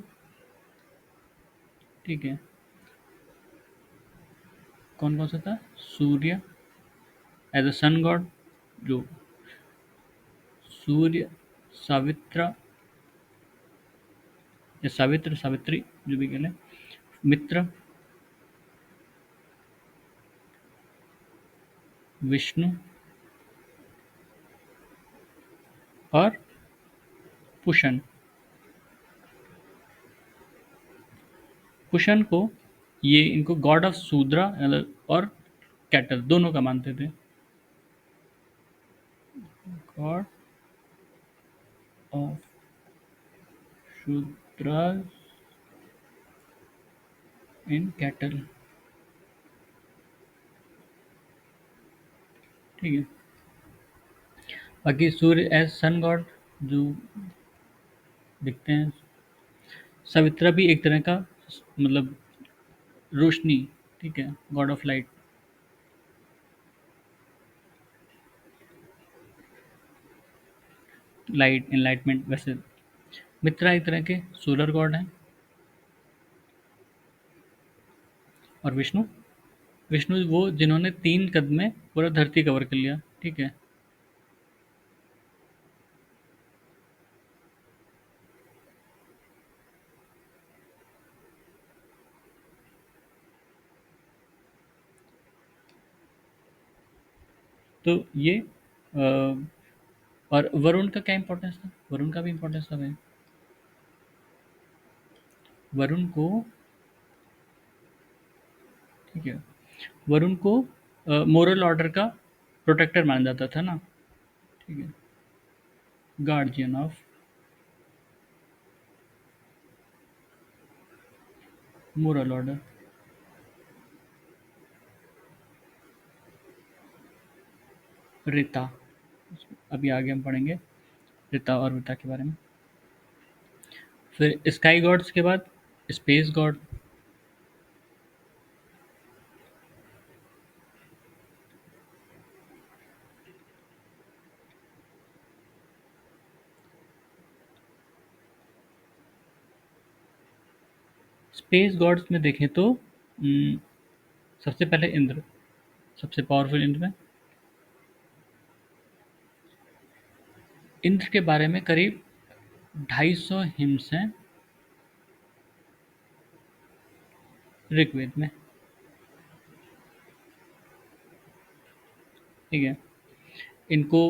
ठीक है। कौन-कौन सा था? सूर्य एज़ अ सन गॉड, जो सूर्य, सावित्र या सावित्र, सावित्री जो भी कह लें, मित्र, विष्णु और पुषण। पुषण को ये इनको गॉड ऑफ शूद्रा और कैटल दोनों का मानते थे। God of Shudras in cattle, ठीक है। बाकी सूर्य एज सन गॉड जो दिखते हैं। सवित्रा भी एक तरह का मतलब रोशनी, ठीक है, God of light, light enlightenment वैसे। मित्रा एक तरह के सोलर गॉड हैं। और विष्णु, विष्णु वो जिन्होंने 3 कद में पूरा धरती कवर कर लिया, ठीक है। तो ये और वरुण का क्या इंपॉर्टेंस था? वरुण का भी इंपॉर्टेंस था भाई। वरुण को, ठीक है, वरुण को मोरल ऑर्डर का प्रोटेक्टर माना जाता था ना, ठीक है। Guardian of moral order. ऋता, अभी आगे हम पढ़ेंगे ऋता और ऋता के बारे में। फिर स्काई गॉड्स के बाद स्पेस गॉड, स्पेस गॉड्स में देखें तो सबसे पहले इंद्र, सबसे पावरफुल इंद्र में। इंद्र के बारे में करीब 250 हिम्स हैं ऋग्वेद में। ठीक है। इनको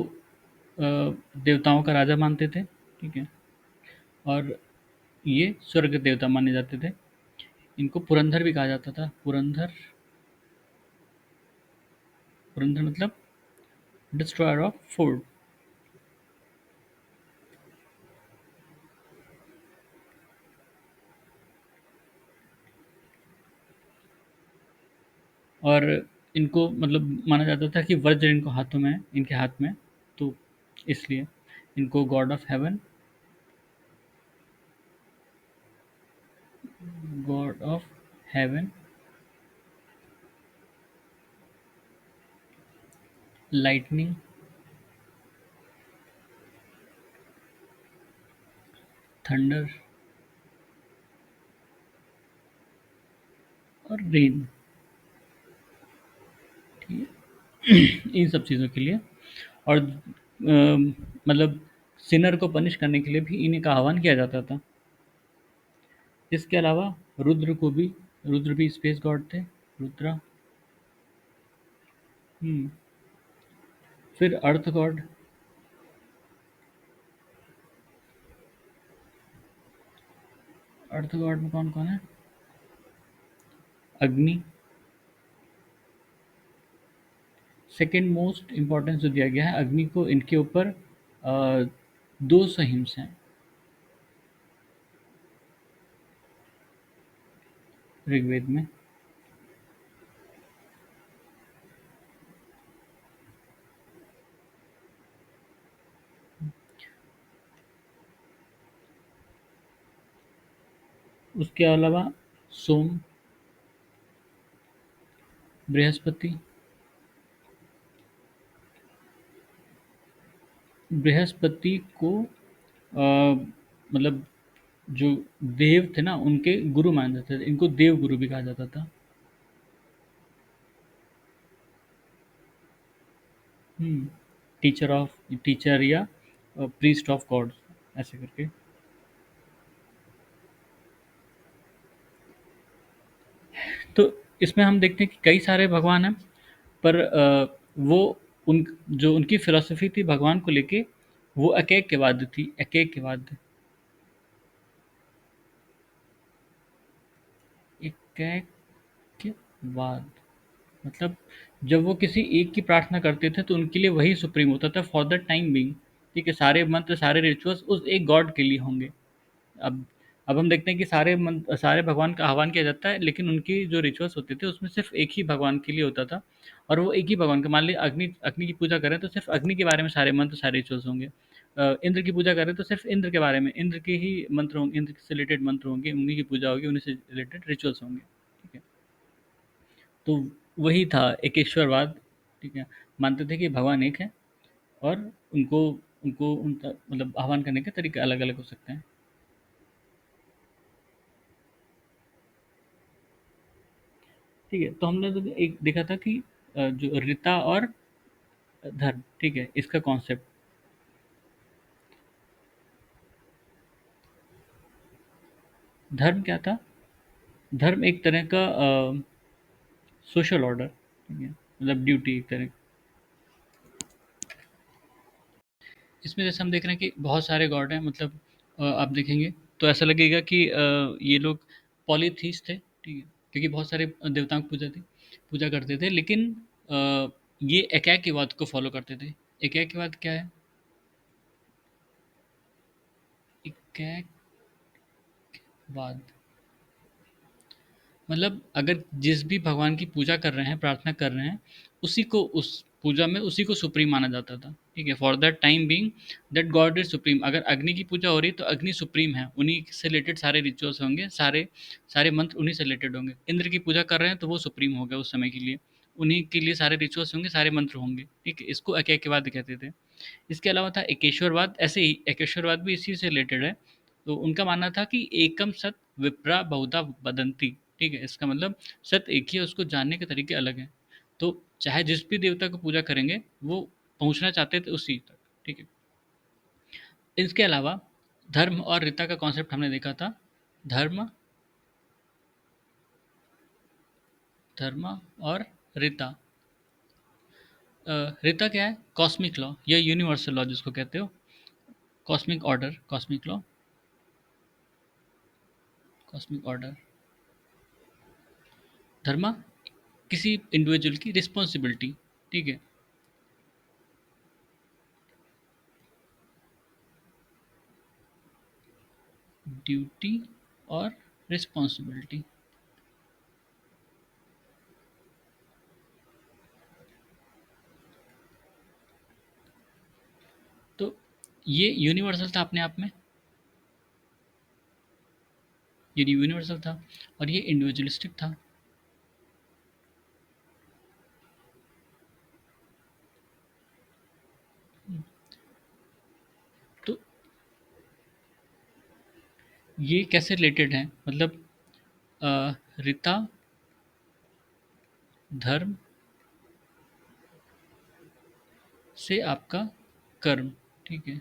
देवताओं का राजा मानते थे। ठीक है। और ये स्वर्ग देवता माने जाते थे। इनको पुरंदर भी कहा जाता था। पुरंदर, पुरंदर मतलब डिस्ट्रॉयर ऑफ फूड। और इनको मतलब माना जाता था कि वज्र इनको हाथों में है, इनके हाथ में। तो इसलिए इनको God of haven, God of haven, lightning, thunder और रेन, ठीक है, इन सब चीज़ों के लिए। और मतलब सिनर को पनिश करने के लिए भी इन्हीं का आह्वान किया जाता था। इसके अलावा रुद्र को भी, रुद्र भी स्पेस गॉड थे। रुद्रा। हम्म। फिर अर्थ गॉड। अर्थ गॉड में कौन कौन है? अग्नि। सेकेंड मोस्ट इम्पोर्टेंस जो दिया गया है अग्नि को, इनके ऊपर 200 हिम्स हैं ऋग्वेद में। उसके अलावा सोम, बृहस्पति। बृहस्पति को मतलब जो देव थे ना उनके गुरु माने जाते थे, इनको देव गुरु भी कहा जाता था। हम्म। टीचर या प्रीस्ट ऑफ गॉड्स, ऐसे करके। तो इसमें हम देखते हैं कि कई सारे भगवान हैं, पर वो उन जो उनकी फिलॉसफी थी भगवान को लेके, वो एकैक्यवाद थी, एकैक्यवाद। एकैक्यवाद मतलब जब वो किसी एक की प्रार्थना करते थे तो उनके लिए वही सुप्रीम होता था फॉर द टाइम बीइंग। ठीक है, सारे मंत्र सारे रिचुअल्स उस एक गॉड के लिए होंगे। अब अब हम देखते हैं कि सारे भगवान का आह्वान किया जाता है, लेकिन उनकी जो रिचुअल्स होते थे उसमें सिर्फ एक ही भगवान के लिए होता था। और वो एक ही भगवान का, मान लीजिए अग्नि अग्नि की पूजा करें तो सिर्फ अग्नि के बारे में सारे मंत्र सारे रिचुअल्स होंगे। इंद्र की पूजा करें तो सिर्फ इंद्र के बारे में, इंद्र के ही मंत्र होंगे, इंद्र से रिलेटेड मंत्र होंगे, उन्हीं की पूजा होगी, उन्हीं से रिलेटेड रिचुअल्स होंगे। ठीक है। तो वही था एकेश्वरवाद। ठीक है। मानते थे कि भगवान एक है, और उनको उनको उनका मतलब आह्वान करने के तरीके अलग अलग हो सकते हैं। ठीक है। तो हमने तो एक देखा था कि जो ऋता और धर्म, ठीक है, इसका कॉन्सेप्ट। धर्म क्या था? धर्म एक तरह का सोशल ऑर्डर। ठीक है, मतलब ड्यूटी एक तरह। इसमें जैसे हम देख रहे हैं कि बहुत सारे गॉड हैं, मतलब आप देखेंगे तो ऐसा लगेगा कि ये लोग पॉलीथीस्ट थे। ठीक है, क्योंकि बहुत सारे देवताओं की पूजा करते थे, लेकिन अ, ये एकैक्यवाद को फॉलो करते थे। एकैक्यवाद क्या है? एकैक्यवाद मतलब अगर जिस भी भगवान की पूजा कर रहे हैं, प्रार्थना कर रहे हैं, उसी को उस पूजा में उसी को सुप्रीम माना जाता था। ठीक है, for that time being that God is supreme. अगर अग्नि की पूजा हो रही है तो अग्नि सुप्रीम है, उन्हीं से रिलेटेड सारे रिचुअल्स होंगे, सारे सारे मंत्र उन्हीं से रिलेटेड होंगे। इंद्र की पूजा कर रहे हैं तो वो सुप्रीम हो गया उस समय के लिए, उन्हीं के लिए सारे रिचुअल्स होंगे, सारे मंत्र होंगे। ठीक है, इसको एकैक्यवाद कहते थे। इसके अलावा था एकेश्वरवाद। ऐसे ही एकेश्वरवाद भी इसी से रिलेटेड है। तो उनका मानना था कि एकम सत विप्रा बहुधा वदंती। ठीक है, इसका मतलब सत्य एक ही है, उसको जानने के तरीके अलग हैं। तो चाहे जिस भी देवता को पूजा करेंगे वो पहुंचना चाहते थे उसी तक। ठीक है, इसके अलावा धर्म और रीता का कॉन्सेप्ट हमने देखा था। धर्म, धर्म और रीता। रीता क्या है? कॉस्मिक लॉ या यूनिवर्सल लॉ जिसको कहते हो, cosmic order, cosmic law, cosmic order. धर्मा किसी इंडिविजुअल की रिस्पॉन्सिबिलिटी। ठीक है, ड्यूटी और रिस्पॉन्सिबिलिटी। तो ये यूनिवर्सल था अपने आप में, ये यूनिवर्सल था, और ये इंडिविजुअलिस्टिक था। तो ये कैसे रिलेटेड है? मतलब रीता, धर्म से आपका कर्म। ठीक है,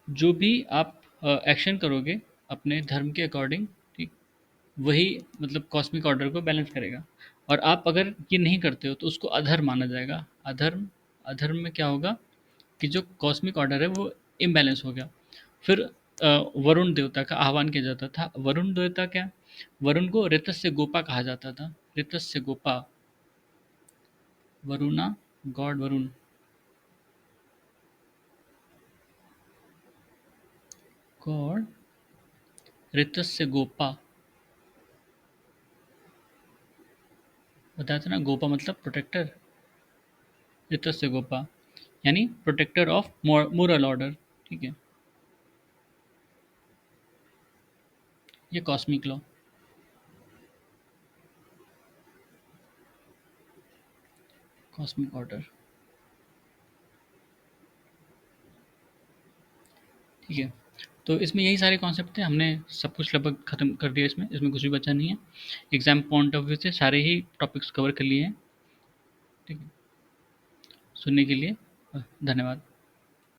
जो भी आप एक्शन करोगे अपने धर्म के अकॉर्डिंग, ठीक, वही मतलब कॉस्मिक ऑर्डर को बैलेंस करेगा। और आप अगर ये नहीं करते हो तो उसको अधर्म माना जाएगा। अधर्म, अधर्म में क्या होगा कि जो कॉस्मिक ऑर्डर है वो इम्बैलेंस हो गया। फिर वरुण देवता का आह्वान किया जाता था। वरुण देवता क्या? वरुण को ऋतस्य गोपा कहा जाता था। ऋतस्य गोपा, वरुणा, गॉड वरुण, गॉड ऋतस्य गोपा। बताया था ना, गोपा मतलब प्रोटेक्टर, ऋतस्य गोपा यानी प्रोटेक्टर ऑफ मोरल ऑर्डर। ठीक है, ये कॉस्मिक लॉ, कॉस्मिक ऑर्डर। ठीक है, तो इसमें यही सारे कॉन्सेप्ट थे। हमने सब कुछ लगभग खत्म कर दिया, इसमें इसमें कुछ भी बचा नहीं है। एग्जाम पॉइंट ऑफ व्यू से सारे ही टॉपिक्स कवर कर लिए हैं। ठीक है, सुनने के लिए धन्यवाद।